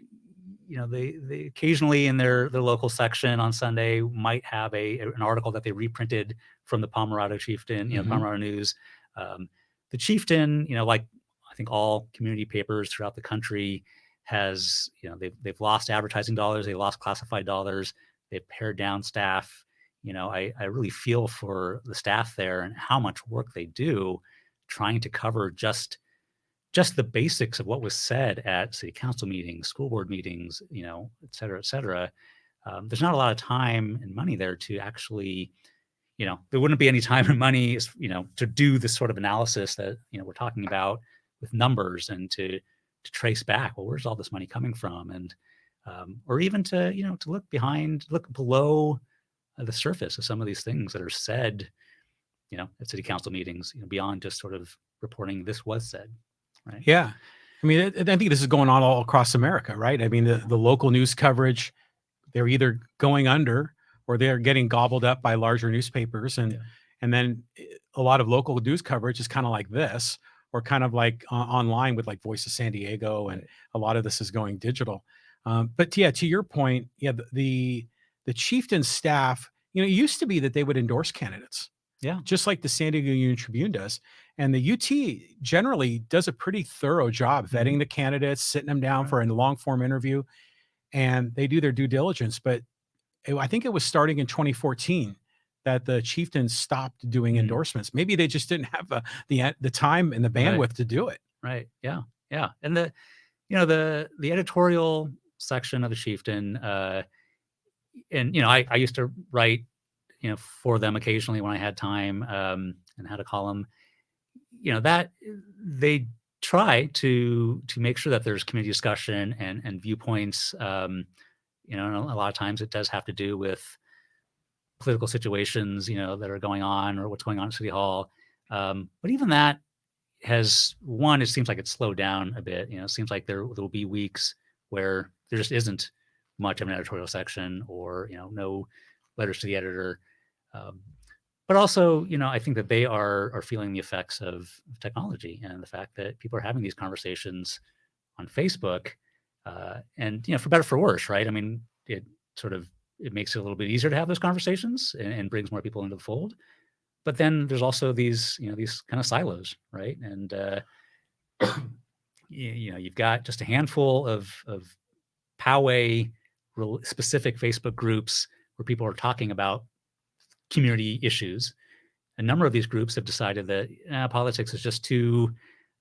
They occasionally in their local section on Sunday might have an article that they reprinted from the Pomerado Chieftain, Pomerado News. The Chieftain, like I think all community papers throughout the country, has they've lost advertising dollars, they lost classified dollars, they've pared down staff. I really feel for the staff there and how much work they do trying to cover just the basics of what was said at city council meetings, school board meetings, et cetera, et cetera. There's not a lot of time and money there to actually, there wouldn't be any time and money, to do this sort of analysis that, we're talking about with numbers and to trace back, well, where's all this money coming from? And, or even to look below the surface of some of these things that are said, at city council meetings, beyond just sort of reporting this was said. Right. Yeah. I mean, I think this is going on all across America, right? I mean, the local news coverage, they're either going under or they're getting gobbled up by larger newspapers. And then a lot of local news coverage is kind of like this, or kind of like online with like Voice of San Diego. And a lot of this is going digital. But yeah, to your point, the Chieftain staff, it used to be that they would endorse candidates. Yeah. Just like the San Diego Union Tribune does. And the UT generally does a pretty thorough job vetting the candidates, sitting them down for a long form interview, and they do their due diligence. But I think it was starting in 2014 that the chieftains stopped doing Mm. endorsements. Maybe they just didn't have the time and the Right. bandwidth to do it. Right. Yeah. Yeah. And the editorial section of the Chieftain, and I used to write, for them occasionally when I had time, and had a column. That they try to make sure that there's community discussion and viewpoints. And a lot of times it does have to do with political situations, that are going on or what's going on at City Hall. But even that it seems like it's slowed down a bit. It seems like there will be weeks where there just isn't much of an editorial section, or no letters to the editor. Um, but also, I think that they are feeling the effects of technology and the fact that people are having these conversations on Facebook, and for better or for worse, right? I mean, it makes it a little bit easier to have those conversations, and brings more people into the fold. But then there's also these kind of silos, right? And you've got just a handful of Poway specific Facebook groups where people are talking about community issues. A number of these groups have decided that politics is just too,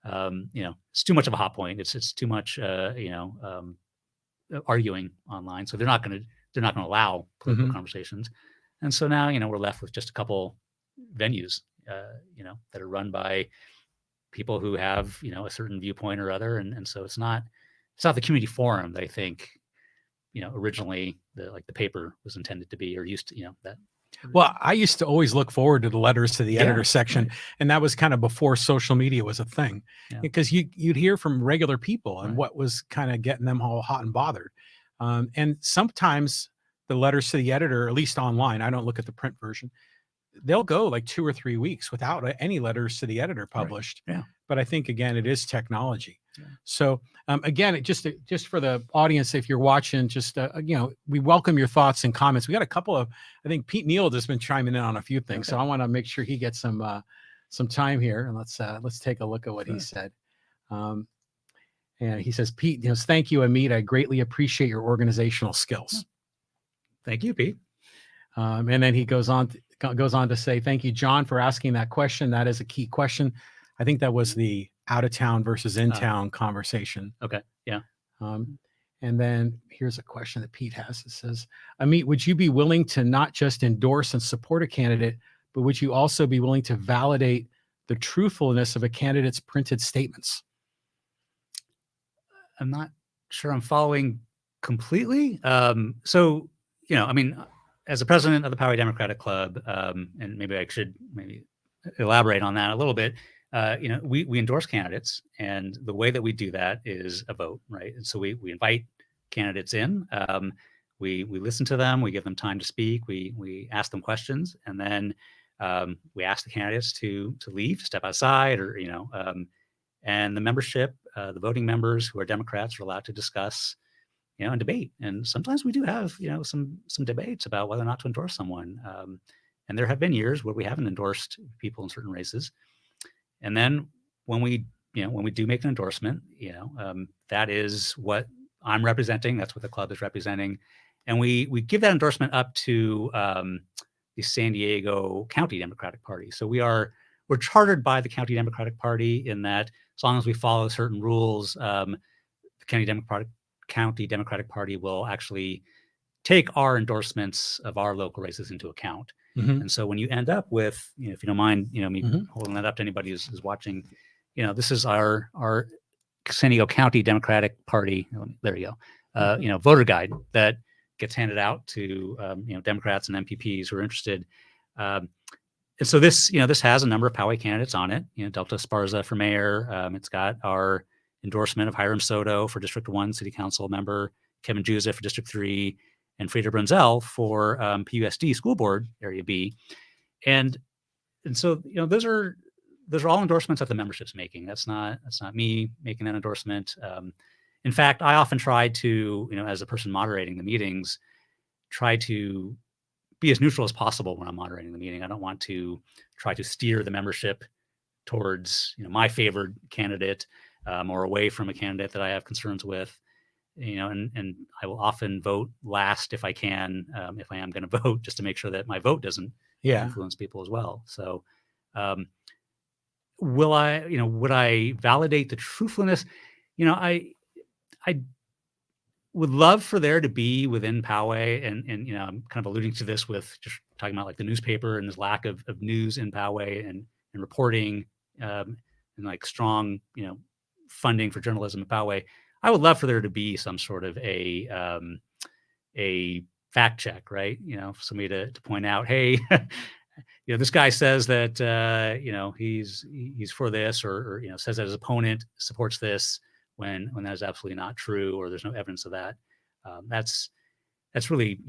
it's too much of a hot point. It's too much, arguing online. So they're not going to allow political conversations. And so now, we're left with just a couple venues, that are run by people who have, a certain viewpoint or other. And so it's not the community forum that I think, originally the paper was intended to be, or used to, that. Well, I used to always look forward to the letters to the editor section, right. and that was kind of before social media was a thing, Yeah. because you'd hear from regular people and Right. what was kind of getting them all hot and bothered. And sometimes the letters to the editor, at least online, I don't look at the print version, they'll go like 2 or 3 weeks without any letters to the editor published. Yeah. But I think, again, it is technology. Yeah. So again, just for the audience, if you're watching, just we welcome your thoughts and comments. We got a couple of, I think Pete Neal has been chiming in on a few things, so I want to make sure he gets some time here, and let's take a look at what he said. And he says, Pete, thank you, Amit. I greatly appreciate your organizational skills. Thank you, Pete. And then he goes on to say, thank you, John, for asking that question. That is a key question. I think that was the out of town versus in town conversation. Okay. Yeah. And then here's a question that Pete has. It says, Amit, would you be willing to not just endorse and support a candidate, but would you also be willing to validate the truthfulness of a candidate's printed statements? I'm not sure I'm following completely. So, I mean, as the president of the Poway Democratic Club, and maybe I should elaborate on that a little bit. We endorse candidates, and the way that we do that is a vote, right? And so we invite candidates in, we listen to them, we give them time to speak, we ask them questions, and then we ask the candidates to leave, step outside, or and the membership, the voting members who are Democrats, are allowed to discuss, and debate. And sometimes we do have some debates about whether or not to endorse someone. And there have been years where we haven't endorsed people in certain races. And then when we do make an endorsement, that is what I'm representing. That's what the club is representing. And we give that endorsement up to the San Diego County Democratic Party. So we're chartered by the County Democratic Party, in that as long as we follow certain rules, the County Democratic Party will actually take our endorsements of our local races into account. And so when you end up with, if you don't mind, me holding that up to anybody who's watching, this is our San Diego County Democratic Party. There you go. Voter guide that gets handed out to Democrats and MPPs who are interested. And so this has a number of Poway candidates on it. Delta Esparza for mayor. It's got our endorsement of Hiram Soto for District 1 City Council member, Kevin Juza for District 3, and Frida Brunzel for PUSD School Board Area B. And so those are all endorsements that the membership's making. That's not me making that endorsement. In fact, I often try to, as a person moderating the meetings, try to be as neutral as possible when I'm moderating the meeting. I don't want to try to steer the membership towards my favored candidate, or away from a candidate that I have concerns with. and I will often vote last if I can, if I am going to vote, just to make sure that my vote doesn't Yeah. influence people as well. So, would I validate the truthfulness? I would love for there to be within Poway, and I'm kind of alluding to this with just talking about like the newspaper and this lack of news in Poway and reporting, and like strong, funding for journalism in Poway. I would love for there to be some sort of a fact check, right? For somebody to point out, hey, this guy says that he's for this, or says that his opponent supports this when that is absolutely not true, or there's no evidence of that. That's really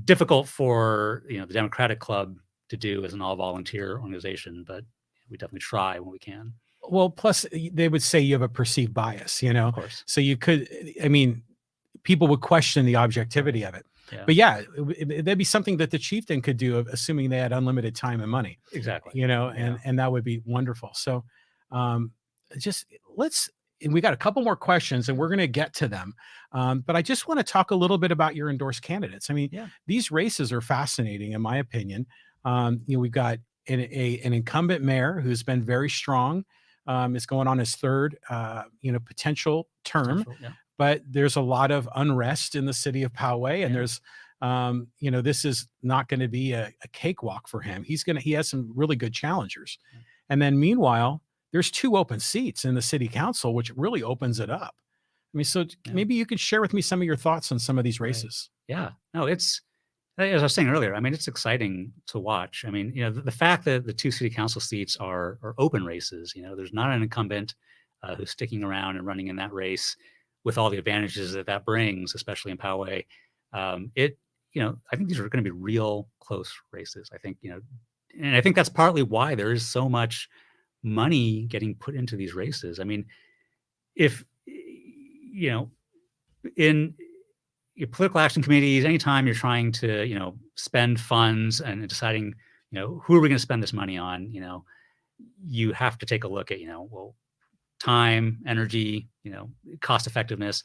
difficult for the Democratic Club to do as an all volunteer organization, but we definitely try when we can. Well, plus they would say you have a perceived bias, Of course. so you could, people would question the objectivity of it. Yeah. But yeah, that'd be something that the chieftain could do, assuming they had unlimited time and money. Exactly. And that would be wonderful. So and we got a couple more questions and we're going to get to them. But I just want to talk a little bit about your endorsed candidates. These races are fascinating, in my opinion. We've got an incumbent mayor who's been very strong, is going on his third, potential term. But there's a lot of unrest in the city of Poway, and there's, this is not going to be a cakewalk for him. He has some really good challengers. And then meanwhile, there's 2 open seats in the city council, which really opens it up. Maybe you could share with me some of your thoughts on some of these races. Right. Yeah, no, it's, as I was saying earlier, it's exciting to watch. The fact that the 2 city council seats are open races, there's not an incumbent who's sticking around and running in that race with all the advantages that brings, especially in Poway. I think these are going to be real close races. I think, and I think that's partly why there is so much money getting put into these races. If, in your political action committees, anytime you're trying to, spend funds and deciding, who are we going to spend this money on, you have to take a look at, time, energy, cost effectiveness.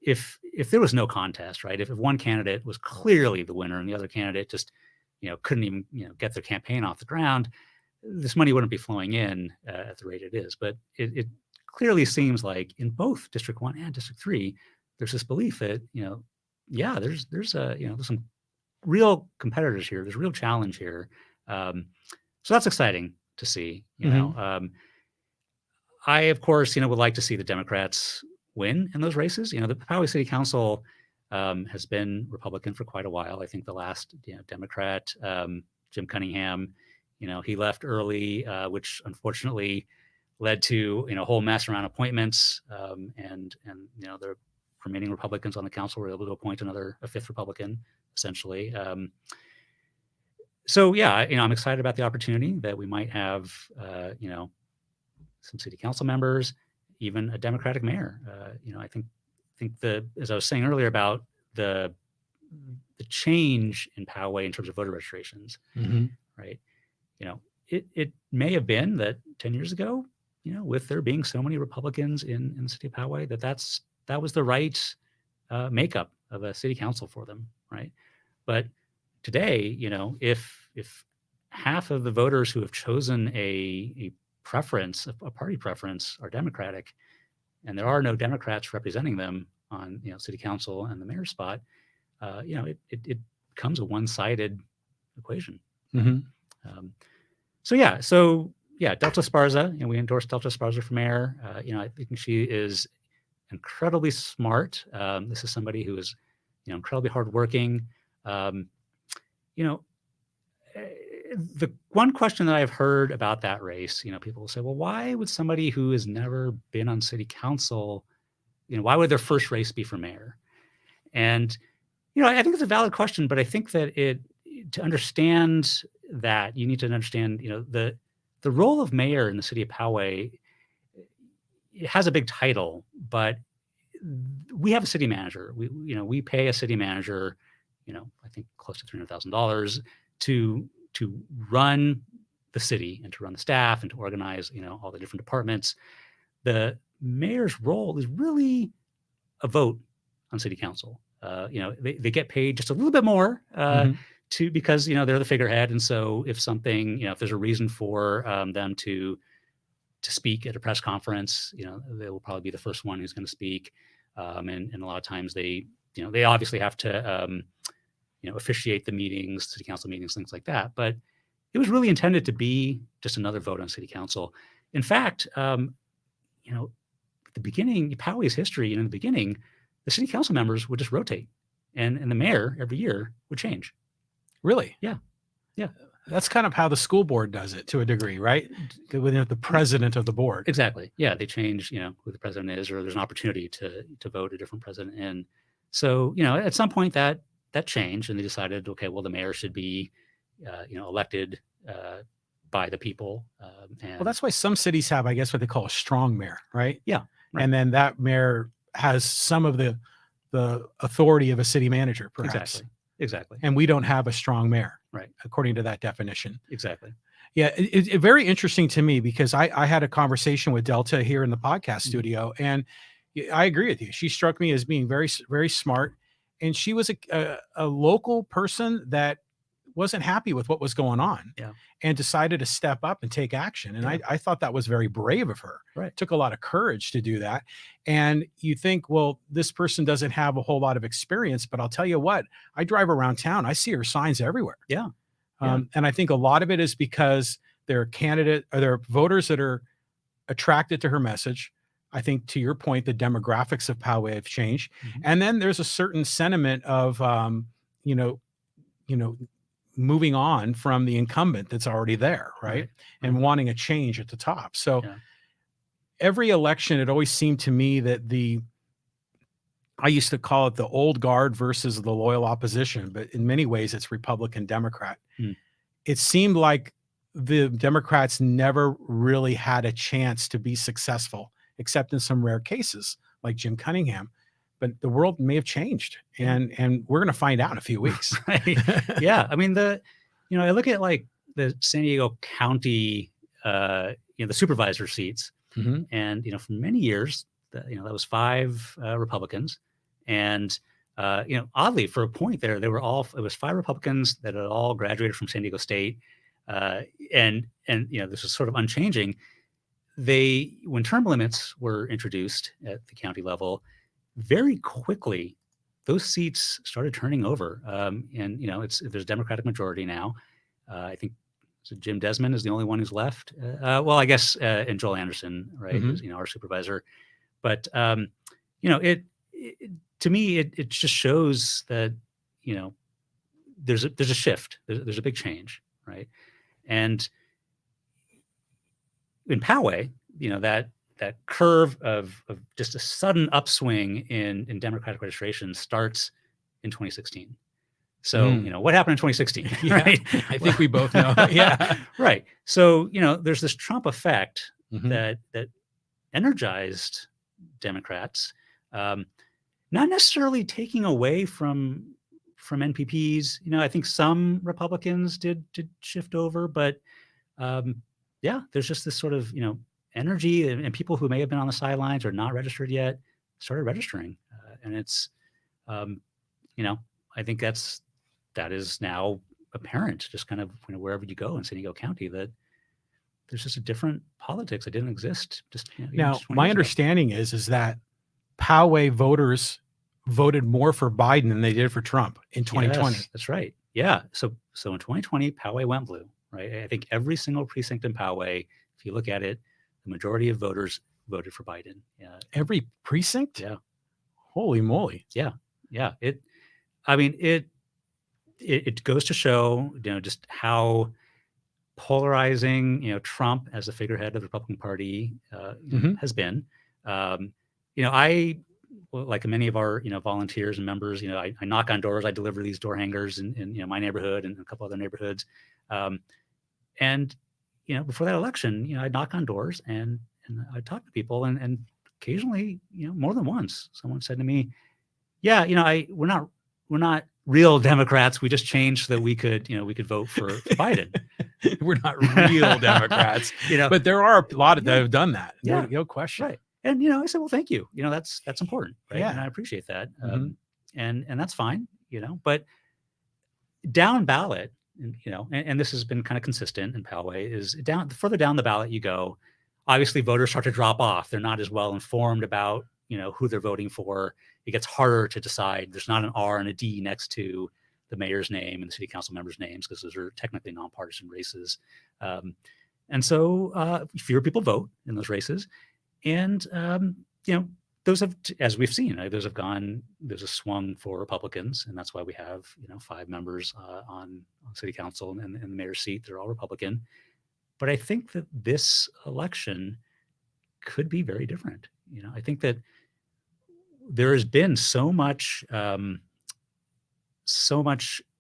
If there was no contest, right? If one candidate was clearly the winner and the other candidate just, couldn't even, get their campaign off the ground, this money wouldn't be flowing in at the rate it is. But it clearly seems like in both District 1 and District 3, there's this belief that, there's some real competitors here. There's a real challenge here. So that's exciting to see, I, of course, would like to see the Democrats win in those races. The Poway City Council has been Republican for quite a while. I think the last Democrat, Jim Cunningham, he left early, which unfortunately led to a whole mess around appointments, and the remaining Republicans on the council were able to appoint a 5th Republican, essentially. So yeah, I'm excited about the opportunity that we might have, some city council members, even a Democratic mayor. I think as I was saying earlier about the change in Poway in terms of voter registrations, right? It may have been that 10 years ago, with there being so many Republicans in the city of Poway, that was the right makeup of a city council for them, right? But today, if half of the voters who have chosen a preference, a party preference, are Democratic, and there are no Democrats representing them on city council and the mayor spot, it becomes a one-sided equation. So Delta Esparza, we endorsed Delta Esparza for mayor. I think she is incredibly smart. This is somebody who is incredibly hardworking. The one question that I've heard about that race, people will say, well, why would somebody who has never been on city council, why would their first race be for mayor? And, I think it's a valid question, but I think that to understand that, you need to understand, the role of mayor in the city of Poway. It has a big title, but we have a city manager. We pay a city manager, I think close to $300,000 to run the city and to run the staff and to organize, all the different departments. The mayor's role is really a vote on city council. They get paid just a little bit more because they're the figurehead, and so if something, if there's a reason for them to speak at a press conference, they will probably be the first one who's going to speak, and a lot of times they obviously have to officiate the meetings, city council meetings, things like that. But it was really intended to be just another vote on city council. In fact, at the beginning, Poway's history, in the beginning, the city council members would just rotate, and the mayor every year would change. Really? Yeah. That's kind of how the school board does it to a degree, right? With the president of the board. Exactly. Yeah, they change, who the president is, or there's an opportunity to vote a different president in. So, at some point that changed, and they decided, okay, well, the mayor should be, elected by the people. Well, that's why some cities have, I guess, what they call a strong mayor, right? Yeah. Right. And then that mayor has some of the authority of a city manager, perhaps. Exactly. And we don't have a strong mayor, right, according to that definition. Exactly. Yeah, it's very interesting to me because I had a conversation with Delta here in the podcast studio, and I agree with you. She struck me as being very, very smart, and she was a local person that wasn't happy with what was going on, and decided to step up and take action. And I thought that was very brave of her. Right. It took a lot of courage to do that. And you think, well, this person doesn't have a whole lot of experience, but I'll tell you what, I drive around town, I see her signs everywhere. Yeah. And I think a lot of it is because there are voters that are attracted to her message. I think, to your point, the demographics of Poway have changed. And then there's a certain sentiment of, moving on from the incumbent that's already there, right? And wanting a change at the top. So every election, it always seemed to me that I used to call it the old guard versus the loyal opposition, but in many ways it's Republican Democrat. It seemed like the Democrats never really had a chance to be successful, except in some rare cases like Jim Cunningham. But the world may have changed, and we're going to find out in a few weeks. Right. Yeah. I mean, I look at like the San Diego County, the supervisor seats, and for many years, that was 5 Republicans, and oddly, for a point there, it was 5 Republicans that had all graduated from San Diego State, and this was sort of unchanging. When term limits were introduced at the county level, very quickly, those seats started turning over. And there's a Democratic majority now. I think Jim Desmond is the only one who's left. Well, I guess, and Joel Anderson, right, is, our supervisor. But, to me, it just shows that, there's a shift. There's a big change, right? And in Poway, that curve of just a sudden upswing in Democratic registration starts in 2016. So, what happened in 2016? Right? I think we both know. Yeah. Right. So, there's this Trump effect that energized Democrats, not necessarily taking away from NPPs. I think some Republicans did shift over, but there's just this sort of, energy, and people who may have been on the sidelines or not registered yet started registering. And it's, I think that is now apparent, just kind of, wherever you go in San Diego County, that there's just a different politics that didn't exist. Now, my understanding is that Poway voters voted more for Biden than they did for Trump in 2020. Yes, that's right. Yeah. So in 2020, Poway went blue, right? I think every single precinct in Poway, if you look at it, the majority of voters voted for Biden. Every precinct? Yeah. Holy moly. Yeah. It goes to show, just how polarizing, Trump as the figurehead of the Republican Party has been. Like many of our, volunteers and members, I knock on doors, I deliver these door hangers in my neighborhood and a couple other neighborhoods. Before that election, I'd knock on doors and I'd talk to people, and occasionally, more than once, someone said to me, we're not real Democrats. We just changed so that we could vote for Biden. We're not real Democrats, but there are a lot that have done that. No question. Right. And, I said, well, thank you. That's important. Right. Yeah. And I appreciate that. Mhm. And that's fine, but down ballot, and this has been kind of consistent in Poway, is the further down the ballot you go, obviously voters start to drop off. They're not as well informed about, who they're voting for. It gets harder to decide. There's not an R and a D next to the mayor's name and the city council members' names, because those are technically nonpartisan races. And so fewer people vote in those races. And, those have, as we've seen, those have gone, there's a swung for Republicans. And that's why we have, 5 members on city council and the mayor's seat. They're all Republican. But I think that this election could be very different. I think that there has been so much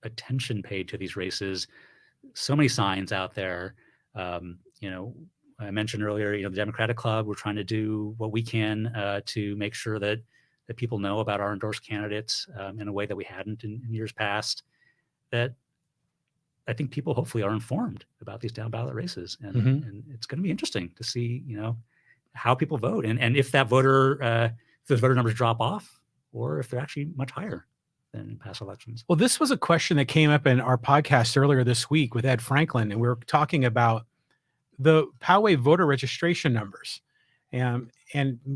attention paid to these races, so many signs out there. I mentioned earlier, the Democratic Club, we're trying to do what we can to make sure that people know about our endorsed candidates in a way that we hadn't in years past. That I think people hopefully are informed about these down ballot races, and it's going to be interesting to see, how people vote, and if that if those voter numbers drop off, or if they're actually much higher than in past elections. Well, this was a question that came up in our podcast earlier this week with Ed Franklin, and we were talking about the Poway voter registration numbers. And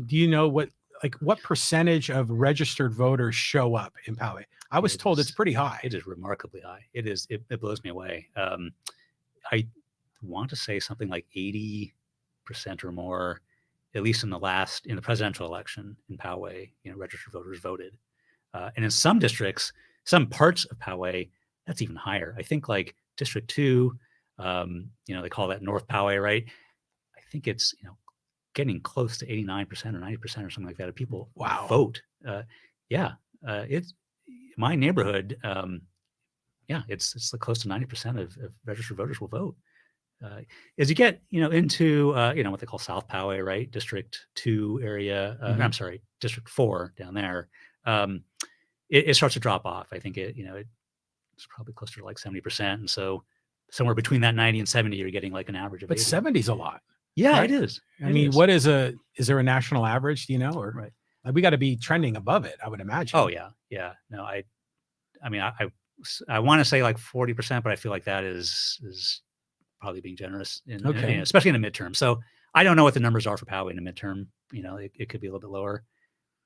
do you know what percentage of registered voters show up in Poway? I was told it's pretty high. It is remarkably high. It is. It blows me away. I want to say something like 80% or more, at least in the presidential election in Poway, registered voters voted. And in some districts, some parts of Poway, that's even higher. I think like District 2, they call that North Poway, right? I think it's, getting close to 89% or 90% or something like that of people vote. It's my neighborhood. It's close to 90% of registered voters will vote. As you get, into, what they call South Poway, right? District 2 area, I'm sorry, District 4 down there. It starts to drop off. I think it's probably closer to like 70%. And so somewhere between that 90 and 70, you're getting like an average of 80. 70 is a lot. Yeah, right? it is. I mean, is there a national average, do you know, or right? We got to be trending above it, I would imagine. Oh yeah. Yeah. No, I want to say like 40%, but I feel like that is probably being generous especially in a midterm. So I don't know what the numbers are for Poway in a midterm. It could be a little bit lower,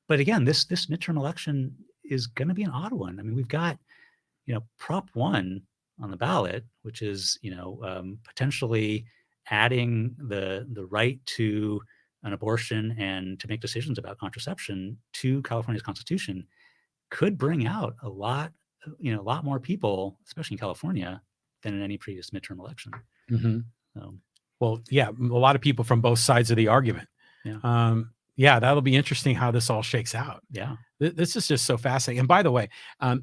but again, this midterm election is going to be an odd one. I mean, we've got, Prop 1 on the ballot, which is, potentially adding the right to an abortion and to make decisions about contraception to California's constitution, could bring out a lot more people, especially in California, than in any previous midterm election. Well, yeah, a lot of people from both sides of the argument. Yeah. That'll be interesting how this all shakes out. Yeah. This is just so fascinating. And by the way,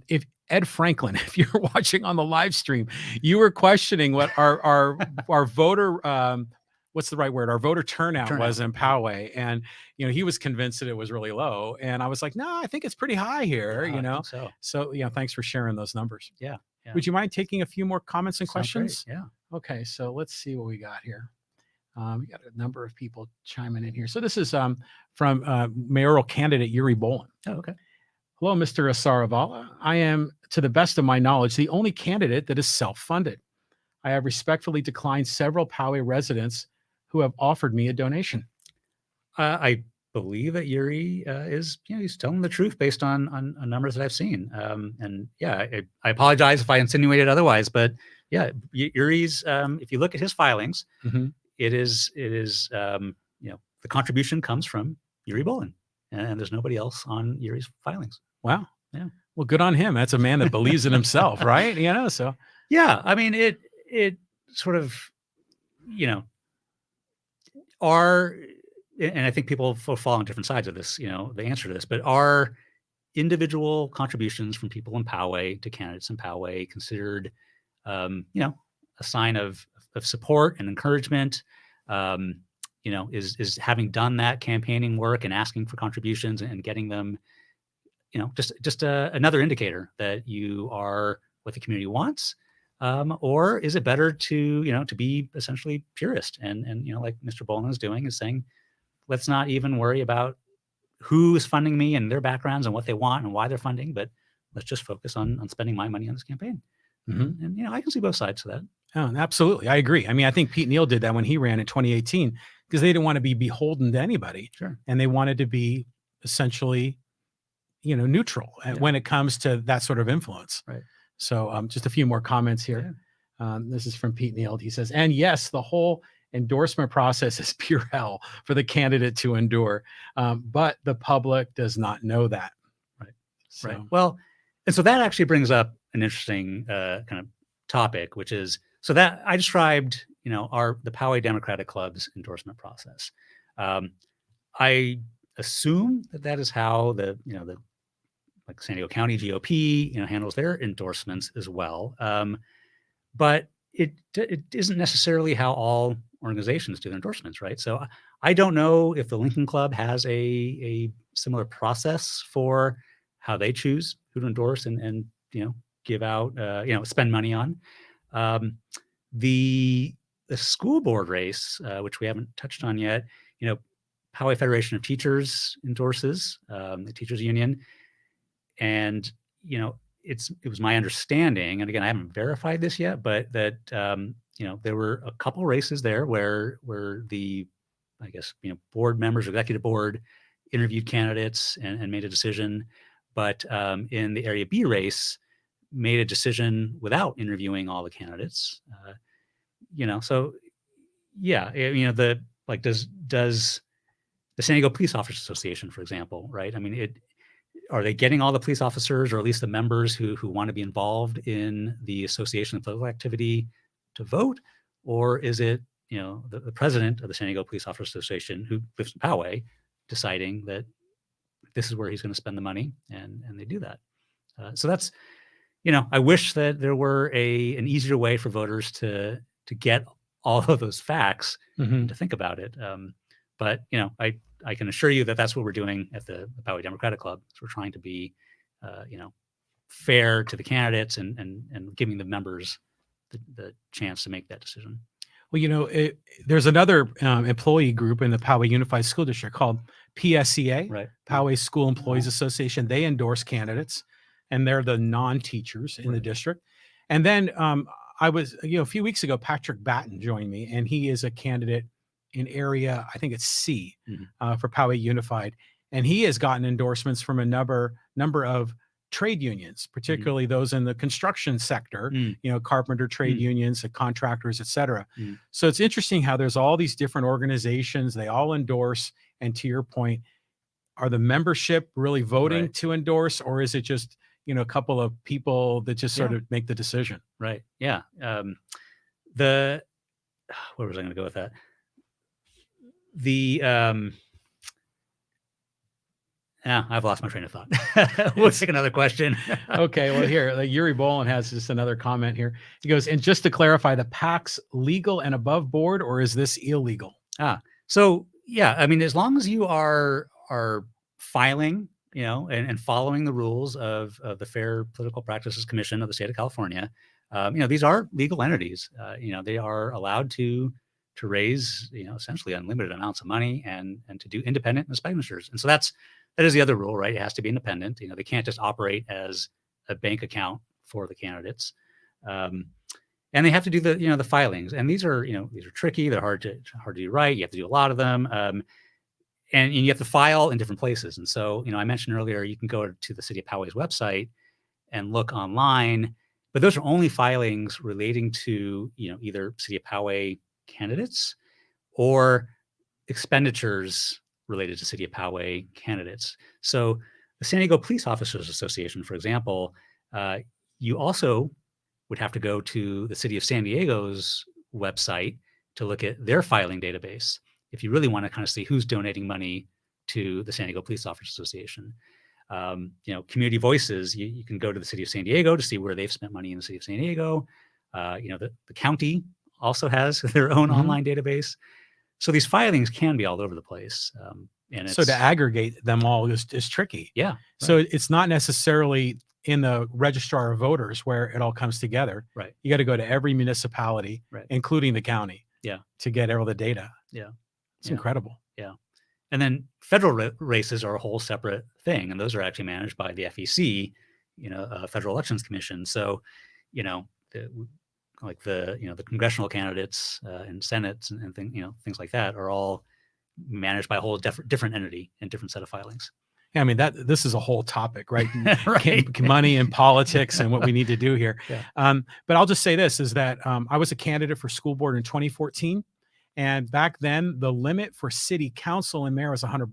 if Ed Franklin, if you're watching on the live stream, you were questioning what our voter, what's the right word? Our voter turnout was in Poway. And, he was convinced that it was really low. And I was like, no, I think it's pretty high here, I think so. So, thanks for sharing those numbers. Yeah. Would you mind taking a few more comments and questions? Great. Yeah. Okay. So let's see what we got here. We got a number of people chiming in here. So this is from mayoral candidate Yuri Bolin. Oh, okay. Hello, Mr. Asaravala. I am, to the best of my knowledge, the only candidate that is self-funded. I have respectfully declined several Poway residents who have offered me a donation. I believe that Yuri is, he's telling the truth based on numbers that I've seen. And yeah, I apologize if I insinuated otherwise, but yeah, Yuri's, if you look at his filings, it is, the contribution comes from Yuri Bolin, and there's nobody else on Yuri's filings. Wow. Yeah. Well, good on him. That's a man that believes in himself, right? So. Yeah. I mean, it sort of, and I think people fall on different sides of this, the answer to this, but are individual contributions from people in Poway to candidates in Poway considered, a sign of support and encouragement? Is having done that campaigning work and asking for contributions and getting them, just another indicator that you are what the community wants, or is it better to be essentially purist and like Mr. Bolin is doing, is saying, let's not even worry about who's funding me and their backgrounds and what they want and why they're funding, but let's just focus on spending my money on this campaign. Mhm. And I can see both sides to that. Oh, absolutely. I agree. I mean, I think Pete Neal did that when he ran in 2018 because they didn't want to be beholden to anybody. Sure. And they wanted to be essentially, neutral when it comes to that sort of influence. Right. So just a few more comments here. This is from Pete Neal. He says, and yes, the whole endorsement process is pure hell for the candidate to endure. But the public does not know that. Right. So, Right. Well, and so that actually brings up an interesting kind of topic, which is, so that I described, the Poway Democratic Club's endorsement process. I assume that is how the San Diego County GOP, handles their endorsements as well. But it isn't necessarily how all organizations do their endorsements, right? So I don't know if the Lincoln Club has a similar process for how they choose who to endorse and give out, spend money on. The school board race, which we haven't touched on yet, Poway Federation of Teachers endorses the teachers union, and it was my understanding, and again, I haven't verified this yet, but that there were a couple races there where the, I guess, board members, executive board, interviewed candidates and made a decision, but in the Area B race, made a decision without interviewing all the candidates. So yeah, does the San Diego Police Officers Association, for example, right? I mean, are they getting all the police officers, or at least the members who want to be involved in the association of political activity, to vote? Or is it, the president of the San Diego Police Officers Association, who lives in Poway, deciding that this is where he's going to spend the money, and they do that? So that's, I wish that there were an easier way for voters to get all of those facts and to think about it. But I can assure you that that's what we're doing at the Poway Democratic Club. So we're trying to be, fair to the candidates and giving the members the chance to make that decision. Well, there's another employee group in the Poway Unified School District called PSEA, Right. Poway School Employees Association. They endorse candidates, and they're the non-teachers in the district. And then I was, a few weeks ago, Patrick Batten joined me, and he is a candidate in area, I think it's C, for Poway Unified. And he has gotten endorsements from a number of trade unions, particularly those in the construction sector, carpenter trade unions, contractors, et cetera. So it's interesting how there's all these different organizations, they all endorse. And to your point, are the membership really voting to endorse, or is it just, a couple of people that just sort of make the decision? Right. Yeah. Where was I going to go with that? I've lost my train of thought. We'll take another question. Okay, well, here, Yuri Bolin has just another comment here. He goes, and just to clarify, the PAC's legal and above board, or is this illegal? So yeah, I mean, as long as you are filing, and following the rules of the Fair Political Practices Commission of the state of California, these are legal entities. They are allowed to raise, essentially unlimited amounts of money and to do independent expenditures. And so that is the other rule, right? It has to be independent. They can't just operate as a bank account for the candidates. And they have to do the filings. And these are tricky. They're hard to do right. You have to do a lot of them. And you have to file in different places. And so, I mentioned earlier, you can go to the City of Poway's website and look online, but those are only filings relating to, either City of Poway candidates or expenditures related to City of Poway candidates. So the San Diego Police Officers Association, for example, you also would have to go to the City of San Diego's website to look at their filing database if you really want to kind of see who's donating money to the San Diego Police Officers Association. Community Voices, you can go to the City of San Diego to see where they've spent money in the City of San Diego. The county also has their own online database. So these filings can be all over the place. And so to aggregate them all is tricky. Yeah. Right. So it's not necessarily in the registrar of voters where it all comes together. Right. You got to go to every municipality, including the county, to get all the data. Yeah. It's incredible. Yeah. And then federal races are a whole separate thing, and those are actually managed by the FEC, Federal Elections Commission. So, the congressional candidates and senates and things like that are all managed by a whole different entity and different set of filings. Yeah, I mean, this is a whole topic, right? Right. Money and politics and what we need to do here. Yeah. But I'll just say this is that I was a candidate for school board in 2014. And back then, the limit for city council and mayor was $100.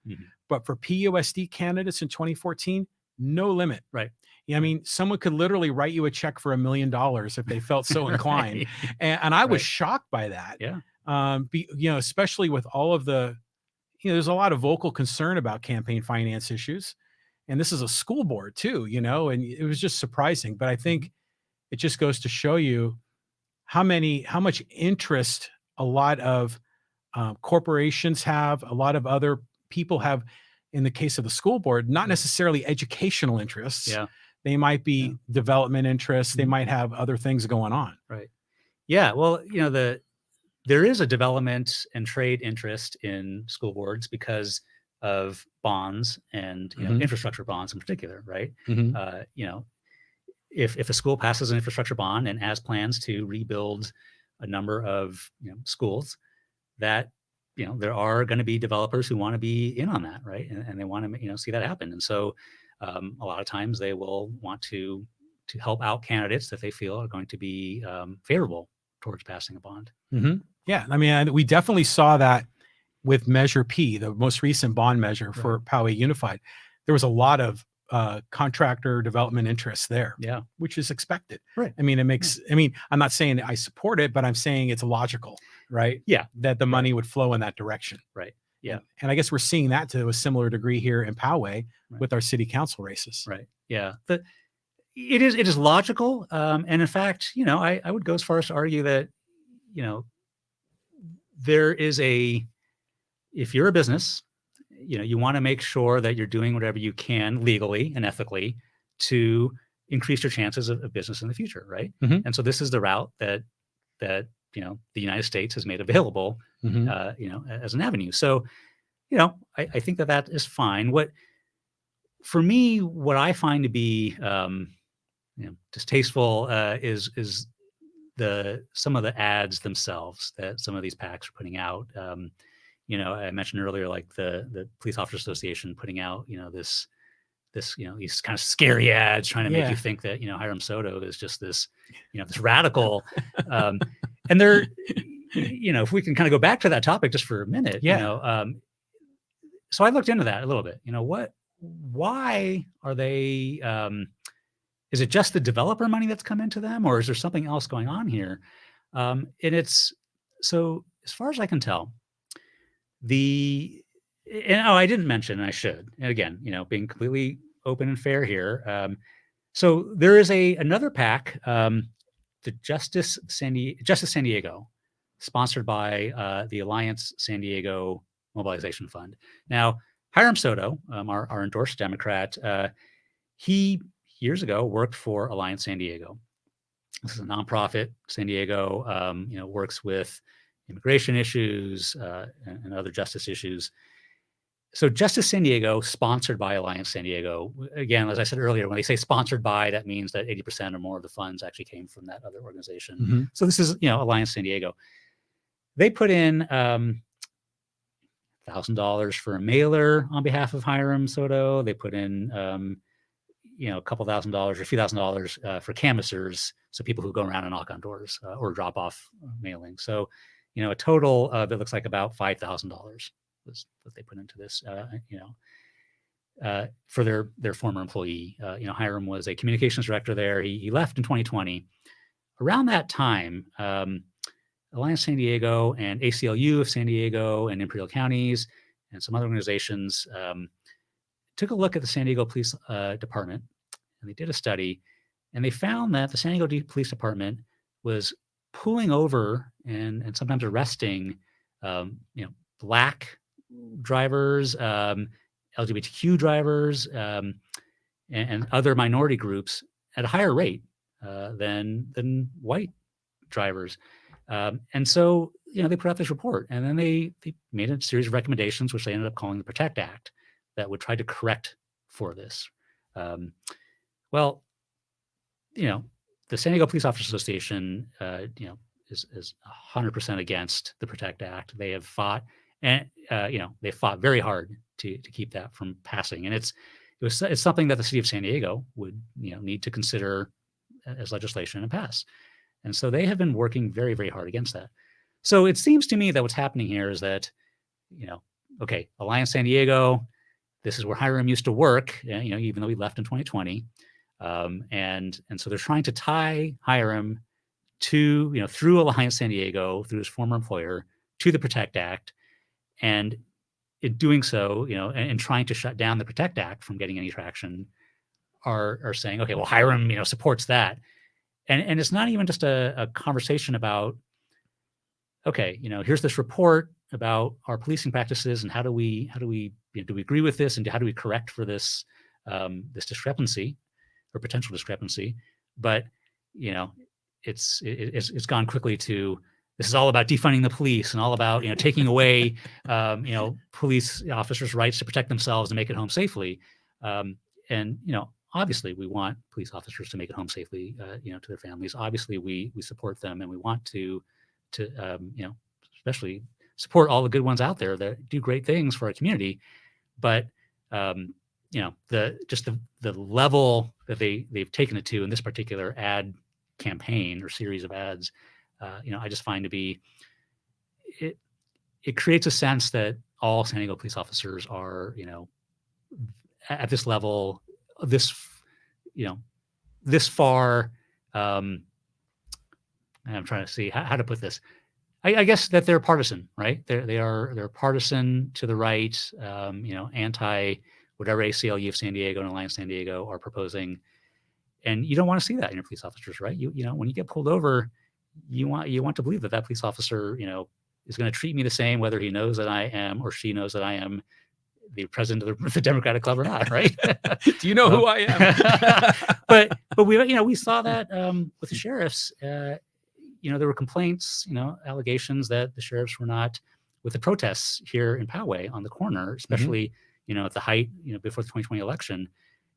Mhm. But for PUSD candidates in 2014, no limit. Right. I mean, someone could literally write you a check for $1 million if they felt so inclined. Right. And I was Right. shocked by that. Yeah. Especially with all of the, there's a lot of vocal concern about campaign finance issues. And this is a school board too, and it was just surprising. But I think it just goes to show you how much interest a lot of corporations have, a lot of other people have, in the case of the school board, not necessarily educational interests. Yeah. They might be development interests. They might have other things going on. Right. Yeah. Well, there is a development and trade interest in school boards because of bonds and infrastructure bonds in particular, right? If a school passes an infrastructure bond and has plans to rebuild a number of schools, that there are going to be developers who want to be in on that, right? And they want to see that happen. And so a lot of times they will want to help out candidates that they feel are going to be favorable towards passing a bond. Mm-hmm. Yeah, I mean, we definitely saw that with Measure P, the most recent bond measure for Poway Unified. There was a lot of contractor development interests there, which is expected. Right. I mean, it makes. I mean, I'm not saying I support it, but I'm saying it's logical, right? Yeah. That the money would flow in that direction. Right. Yeah. And I guess we're seeing that to a similar degree here in Poway with our city council races. Right. Yeah. It is logical, and in fact, I would go as far as to argue that, there is if you're a business, you want to make sure that you're doing whatever you can legally and ethically to increase your chances of business in the future, right? Mm-hmm. And so this is the route that the United States has made available, as an avenue. So, I think that is fine. For me, what I find to be distasteful is some of the ads themselves that some of these PACs are putting out. I mentioned earlier, like the Police Officers Association putting out, these kind of scary ads trying to make you think that, Hiram Soto is just this, this radical. And they're, if we can kind of go back to that topic just for a minute, so I looked into that a little bit, why are they, is it just the developer money that's come into them, or is there something else going on here? And so as far as I can tell, I didn't mention, and I should, and again, being completely open and fair here. So there is another PAC, the Justice San Diego, sponsored by the Alliance San Diego Mobilization Fund. Now, Hiram Soto, our endorsed Democrat, he years ago worked for Alliance San Diego. This is a nonprofit. San Diego, works with immigration issues and other justice issues. So Justice San Diego, sponsored by Alliance San Diego. Again, as I said earlier, when they say sponsored by, that means that 80% or more of the funds actually came from that other organization. Mm-hmm. So this is, Alliance San Diego. They put in $1,000 for a mailer on behalf of Hiram Soto. They put in, a couple $1,000 or a few $1,000 for canvassers, so people who go around and knock on doors or drop off mailing. So, a total that looks like about $5,000 was what they put into this. For their former employee. Hiram was a communications director there. He left in 2020. Around that time, Alliance San Diego and ACLU of San Diego and Imperial Counties and some other organizations took a look at the San Diego Police Department, and they did a study, and they found that the San Diego Police Department was pulling over and sometimes arresting, Black drivers, LGBTQ drivers, and other minority groups at a higher rate than white drivers. And so, they put out this report, and then they made a series of recommendations, which they ended up calling the Protect Act, that would try to correct for this. Well, the San Diego Police Officers Association, is 100% against the Protect Act. They have fought, and they fought very hard to keep that from passing. And it's something that the city of San Diego would need to consider as legislation and pass. And so they have been working very, very hard against that. So it seems to me that what's happening here is that, okay, Alliance San Diego, this is where Hiram used to work, even though he left in 2020. And so they're trying to tie Hiram to, through Alliance San Diego, through his former employer, to the Protect Act. And in doing so, and trying to shut down the Protect Act from getting any traction, are saying, okay, well, Hiram, supports that. And it's not even just a conversation about, okay, here's this report about our policing practices and how do we do we agree with this, and how do we correct for this this discrepancy or potential discrepancy? But it's gone quickly to, this is all about defunding the police and all about taking away police officers' rights to protect themselves and make it home safely. And obviously, we want police officers to make it home safely, to their families. Obviously, we support them, and we want to especially support all the good ones out there that do great things for our community. But the level that they've taken it to in this particular ad campaign or series of ads, I just find to be, it creates a sense that all San Diego police officers are, at this level, this far. I'm trying to see how to put this. I guess that they're partisan, right? They're partisan to the right, anti whatever ACLU of San Diego and Alliance San Diego are proposing. And you don't want to see that in your police officers, right? When you get pulled over, you want to believe that police officer, is going to treat me the same, whether he knows that I am or she knows that I am the president of the Democratic Club or not, right? Do you know who I am? but we saw that with the sheriffs. There were complaints, allegations that the sheriffs were not, with the protests here in Poway on the corner, especially at the height, before the 2020 election.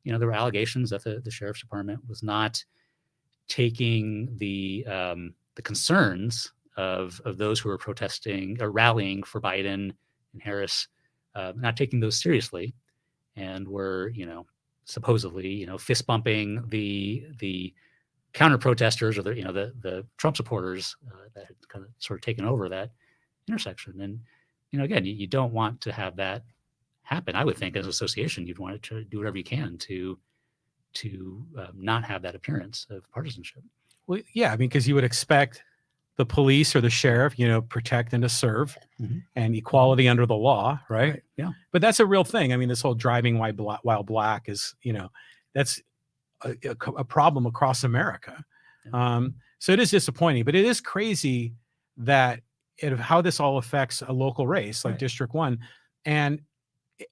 There were allegations that the sheriff's department was not taking the concerns of those who were protesting or rallying for Biden and Harris, not taking those seriously, and were supposedly fist bumping the counter protesters or the Trump supporters that had kind of sort of taken over that intersection. And again, you don't want to have that happen. I would think as an association, you'd want to do whatever you can to not have that appearance of partisanship. Well, yeah, because you would expect the police or the sheriff, protect and to serve, and equality under the law, right? Yeah. But that's a real thing. This whole driving while black is, that's a problem across America. Yeah. So it is disappointing, but it is crazy that how this all affects a local race like District 1, and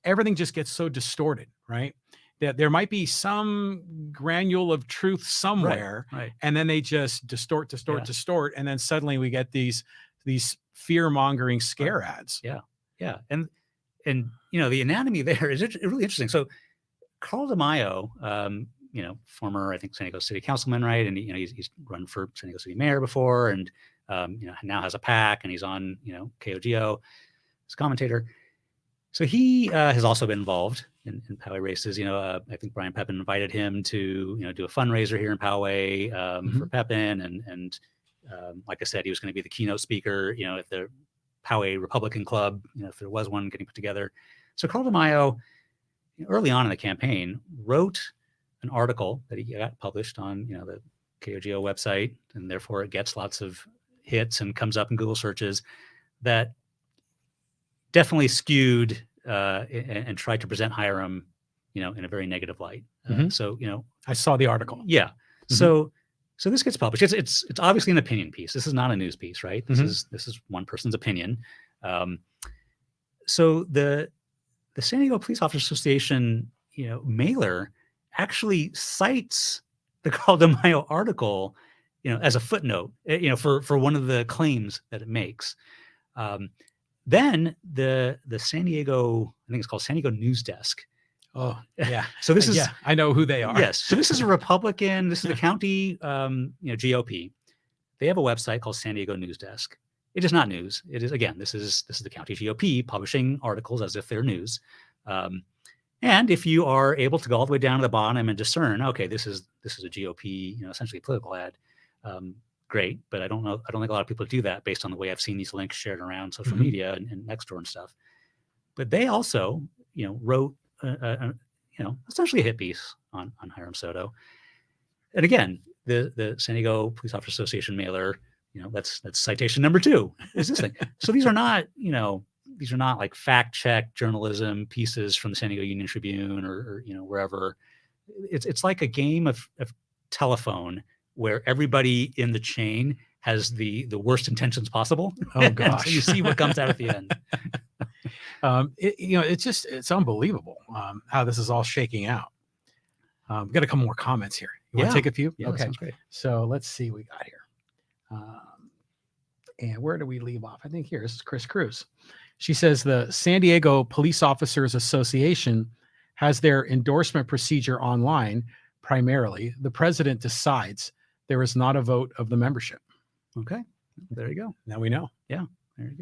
everything just gets so distorted, right? That there might be some granule of truth somewhere, right. And then they just distort, and then suddenly we get these fear-mongering scare ads. Yeah, and the anatomy there is really interesting. So Carl DeMaio, former, I think, San Diego City Councilman, right? And he's run for San Diego City Mayor before, and now has a PAC, and he's on KOGO as commentator. So he has also been involved in Poway races. I think Brian Pepin invited him to do a fundraiser here in Poway for Pepin, and like I said, he was going to be the keynote speaker, at the Poway Republican Club, if there was one getting put together. So Carl DeMaio, early on in the campaign, wrote an article that he got published on the KOGO website, and therefore it gets lots of hits and comes up in Google searches, that definitely skewed and tried to present Hiram, in a very negative light. So, I saw the article. Yeah. So this gets published. It's obviously an opinion piece. This is not a news piece, right? This is one person's opinion. So the San Diego Police Officers Association, mailer actually cites the Carl DeMaio article as a footnote, for one of the claims that it makes. Then the San Diego, I think it's called San Diego News Desk. Oh, yeah. So this is, yeah, I know who they are. yes. So this is a Republican. This is the county, GOP. They have a website called San Diego News Desk. It is not news. It is, again, this is the county GOP publishing articles as if they're news. And if you are able to go all the way down to the bottom and discern, okay, this is a GOP, essentially political ad, great. But I don't think a lot of people do that based on the way I've seen these links shared around social media and Nextdoor and stuff. But they also, wrote, essentially a hit piece on Hiram Soto. And again, the San Diego Police Officers Association mailer, that's citation number 2 is this thing. So these are not, like fact check journalism pieces from the San Diego Union Tribune or wherever. It's like a game of telephone where everybody in the chain has the worst intentions possible. Oh gosh. So you see what comes out at the end. It's unbelievable how this is all shaking out. We've got a couple more comments here. You want to take a few? Yeah, okay. Sounds great. So let's see what we got here. And where do we leave off? I think here, this is Chris Cruz. She says the San Diego Police Officers Association has their endorsement procedure online. Primarily, the president decides. There is not a vote of the membership. Okay, there you go. Now we know. Yeah, there you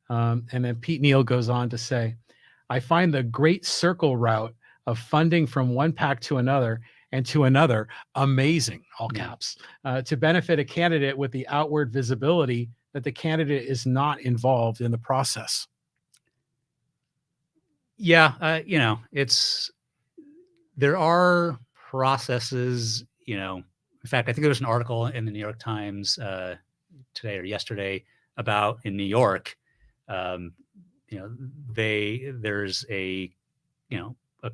go. And then Pete Neal goes on to say, I find the great circle route of funding from one PAC to another and to another amazing, all caps, to benefit a candidate with the outward visibility that the candidate is not involved in the process. Yeah, there are processes, in fact, I think there was an article in the New York Times today or yesterday about in New York, there's a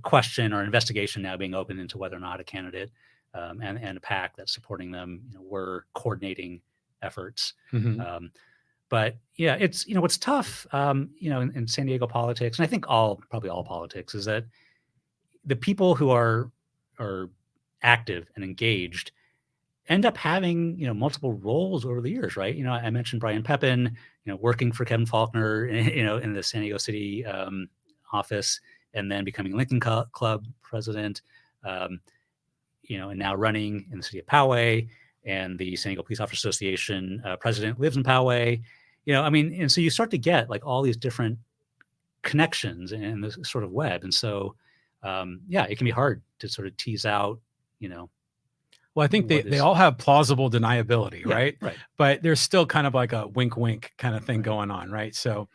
question or investigation now being opened into whether or not a candidate and a PAC that's supporting them, were coordinating efforts. But yeah, it's, what's tough, in San Diego politics, and I think probably all politics, is that the people who are active and engaged end up having, multiple roles over the years, right? I mentioned Brian Pepin, working for Kevin Faulconer, in the San Diego City office, and then becoming Lincoln Club president, and now running in the city of Poway, and the San Diego Police Officers Association president lives in Poway. And so you start to get like all these different connections in this sort of web. And so, it can be hard to sort of tease out, Well, I think they all have plausible deniability, right? Right. But there's still kind of like a wink, wink kind of thing going on, right? So,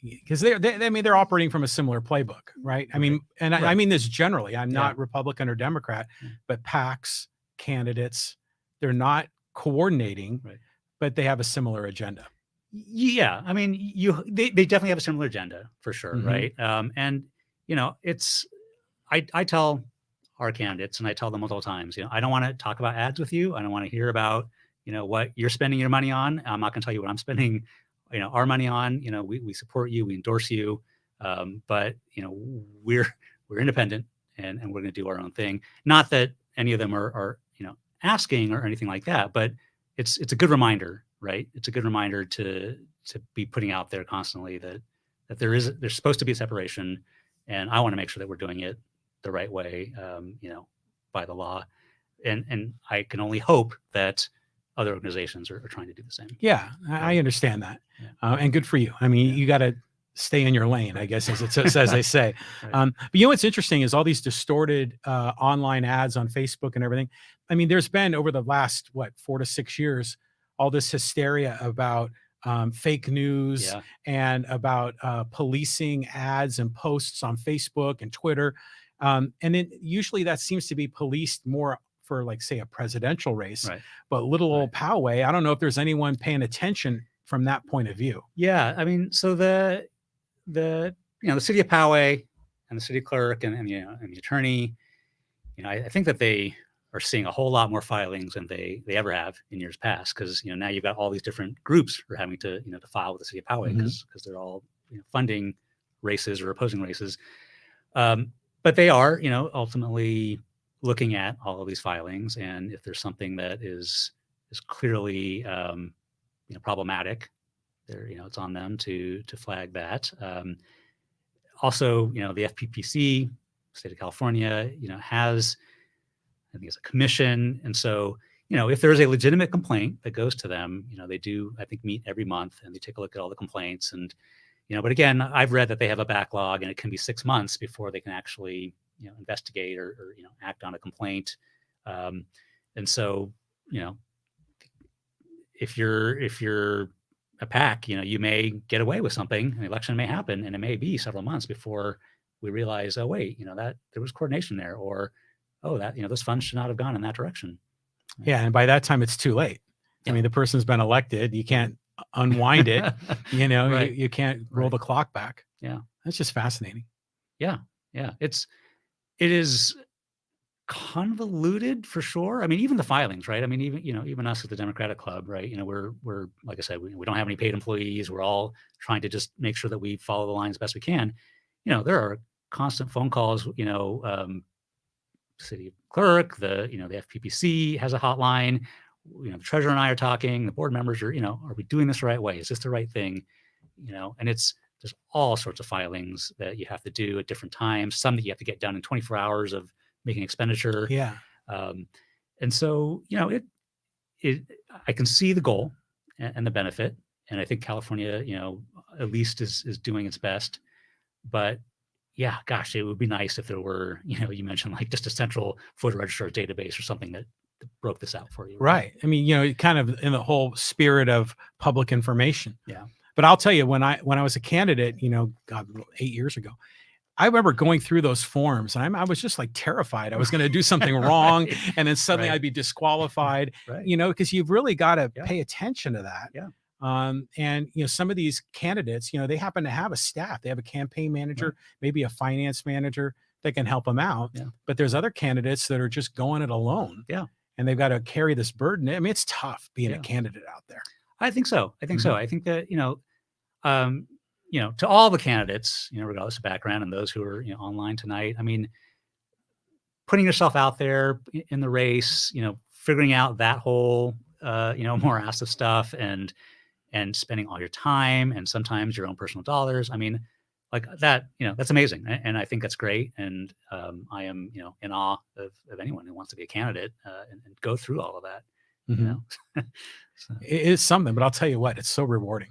because they're operating from a similar playbook, right? I mean, and I mean this generally. I'm not Republican or Democrat, but PACs, candidates, they're not coordinating, but they have a similar agenda. Yeah, I mean, they definitely have a similar agenda for sure, right? And I tell our candidates, and I tell them multiple times, I don't want to talk about ads with you. I don't want to hear about, what you're spending your money on. I'm not going to tell you what I'm spending, our money on. We support you, we endorse you, but we're independent and we're going to do our own thing. Not that any of them are asking or anything like that, but it's a good reminder, right? It's a good reminder to be putting out there constantly that there's supposed to be a separation, and I want to make sure that we're doing it the right way, by the law, and I can only hope that other organizations are trying to do the same. Yeah, I understand that, and good for you. I mean, you got to stay in your lane, I guess, as they say. But what's interesting is all these distorted online ads on Facebook and everything. I mean, there's been over the last 4 to 6 years all this hysteria about fake news and about policing ads and posts on Facebook and Twitter. And then usually that seems to be policed more for, like, say, a presidential race. But little old Poway, I don't know if there's anyone paying attention from that point of view. Yeah, I mean, so the city of Poway and the city clerk and the attorney, I think that they are seeing a whole lot more filings than they ever have in years past, because now you've got all these different groups who are having to to file with the city of Poway because they're all funding races or opposing races. But they are, ultimately looking at all of these filings, and if there's something that is is clearly problematic. It's on them to flag that. Also, the FPPC, state of California, has, I think, it's a commission, and so if there's a legitimate complaint that goes to them, they do, I think, meet every month and they take a look at all the complaints. And but again, I've read that they have a backlog, and it can be 6 months before they can actually investigate or act on a complaint. And so if you're a PAC, you may get away with something. An election may happen, and it may be several months before we realize, oh wait, that there was coordination there, or oh, that those funds should not have gone in that direction. Yeah, and by that time it's too late. I mean, the person's been elected. You can't unwind it. Right. You can't roll the clock back. Yeah, that's just fascinating. Yeah. It is convoluted for sure. I mean, even the filings, right? I mean, even us at the Democratic Club, right? We're like I said, we don't have any paid employees. We're all trying to just make sure that we follow the line as best we can. There are constant phone calls. City clerk, the FPPC has a hotline. The treasurer and I are talking. The board members are, are we doing this the right way? Is this the right thing? And there's all sorts of filings that you have to do at different times. Some that you have to get done in 24 hours of making expenditure. Yeah. And so, I can see the goal and the benefit. And I think California, at least is doing its best. But yeah, gosh, it would be nice if there were, you mentioned like just a central voter registrar database or something that broke this out for you. Right. I mean, kind of in the whole spirit of public information. Yeah. But I'll tell you, when I was a candidate, God, 8 years ago, I remember going through those forms, and I was just like terrified I was going to do something wrong, and then suddenly I'd be disqualified. Right. Because you've really got to pay attention to that. Yeah. And some of these candidates, they happen to have a staff. They have a campaign manager, maybe a finance manager that can help them out. Yeah. But there's other candidates that are just going it alone. Yeah. And they've got to carry this burden. I mean, it's tough being a candidate out there. I think so. I think that, to all the candidates, regardless of background, and those who are online tonight, I mean, putting yourself out there in the race, figuring out that whole, morass of stuff, and spending all your time and sometimes your own personal dollars. I mean, like that, that's amazing. And I think that's great. And I am, in awe of anyone who wants to be a candidate and go through all of that. So. It is something, but I'll tell you what, it's so rewarding.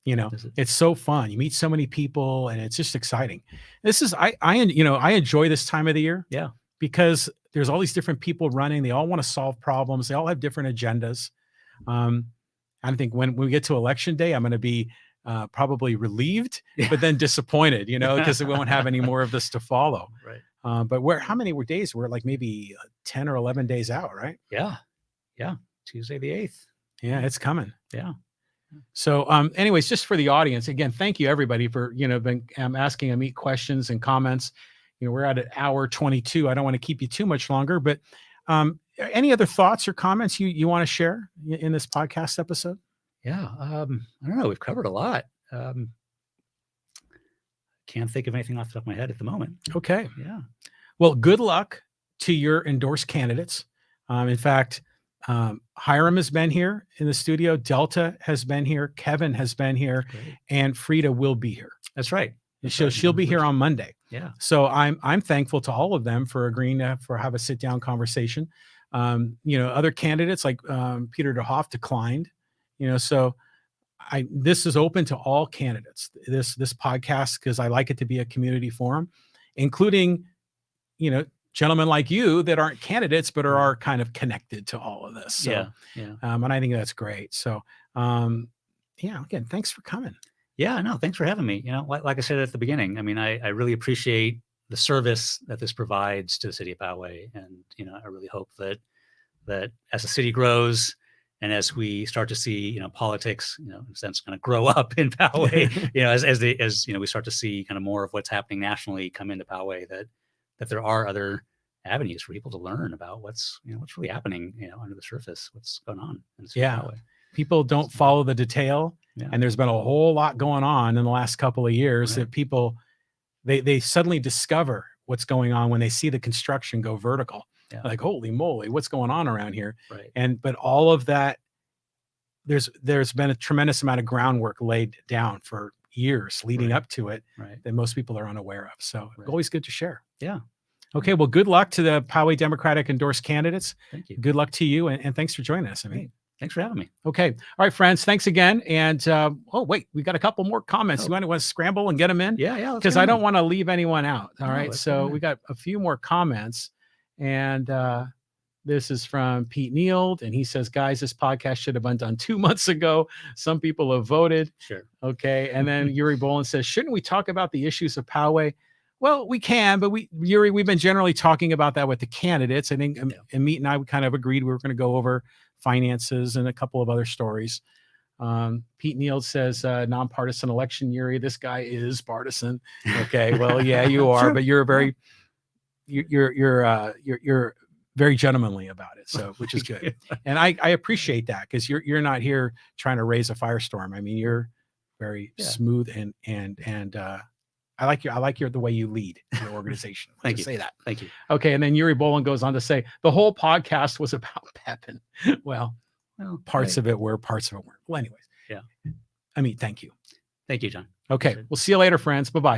It's so fun. You meet so many people, and it's just exciting. This is, I enjoy this time of the year. Yeah. Because there's all these different people running. They all want to solve problems. They all have different agendas. I think when we get to election day, I'm going to be probably relieved, but then disappointed, because we won't have any more of this to follow. Right. But how many days? We're like maybe 10 or 11 days out, right? Yeah. Tuesday the 8th. Yeah, it's coming. Yeah. So anyways, just for the audience, again, thank you everybody for, been asking Amit questions and comments. We're at an hour 22. I don't want to keep you too much longer, but any other thoughts or comments you want to share in this podcast episode? Yeah. I don't know. We've covered a lot. Can't think of anything off the top of my head at the moment. Okay. Yeah. Well, good luck to your endorsed candidates. In fact, Hiram has been here in the studio. Delta has been here. Kevin has been here. Great. And Frida will be here. That's right. So she'll be here on Monday. Yeah. So I'm thankful to all of them for agreeing to have a sit down conversation. Other candidates like Peter DeHoff declined. So this is open to all candidates. This podcast, because I like it to be a community forum, including gentlemen like you that aren't candidates but are kind of connected to all of this. So, yeah. And I think that's great. So again, thanks for coming. Yeah, no, thanks for having me. Like I said at the beginning, I mean, I really appreciate the service that this provides to the city of Poway. And, I really hope that as the city grows and as we start to see, politics, in a sense, kind of grow up in Poway, as we start to see kind of more of what's happening nationally come into Poway, that there are other avenues for people to learn about what's really happening, under the surface, what's going on in the city of Poway. People don't follow the detail. Yeah. And there's been a whole lot going on in the last couple of years that people, they suddenly discover what's going on when they see the construction go vertical. Yeah. Like, holy moly, what's going on around here? Right. But all of that, there's been a tremendous amount of groundwork laid down for years leading Right. up to it Right. that most people are unaware of. So Right. always good to share. Yeah. Okay, well, good luck to the Poway Democratic endorsed candidates. Thank you. Good luck to you, and thanks for joining us. I mean, Great. Thanks for having me. okay, all right, friends, thanks again. And oh wait, we got a couple more comments. Oh. You want to scramble and get them in? Yeah. Yeah. Because I don't want to leave anyone out. All No, right, let's so go we ahead. got a few more comments, and this is from Pete Neild, and he says, "Guys, this podcast should have been done 2 months ago. Some people have voted." Sure. Okay, and then Yuri Bolin says, "Shouldn't we talk about the issues of Poway?" Well, we can, but Yuri, we've been generally talking about that with the candidates. I think Amit and I kind of agreed we were going to go over finances and a couple of other stories. Pete Neild says, nonpartisan election, Yuri. This guy is partisan. Okay, well, yeah, you are, Sure. but you're very, you're very gentlemanly about it. So, which is good, and I appreciate that because you're not here trying to raise a firestorm. I mean, you're very smooth and I like the way you lead your organization. Thank you. Say that. Thank you. Okay, and then Yuri Bolin goes on to say the whole podcast was about Pepin. Well, parts of it were, parts of it weren't. Well, anyways. Yeah. I mean, thank you. Thank you, John. Okay, we'll see you later, friends. Bye-bye.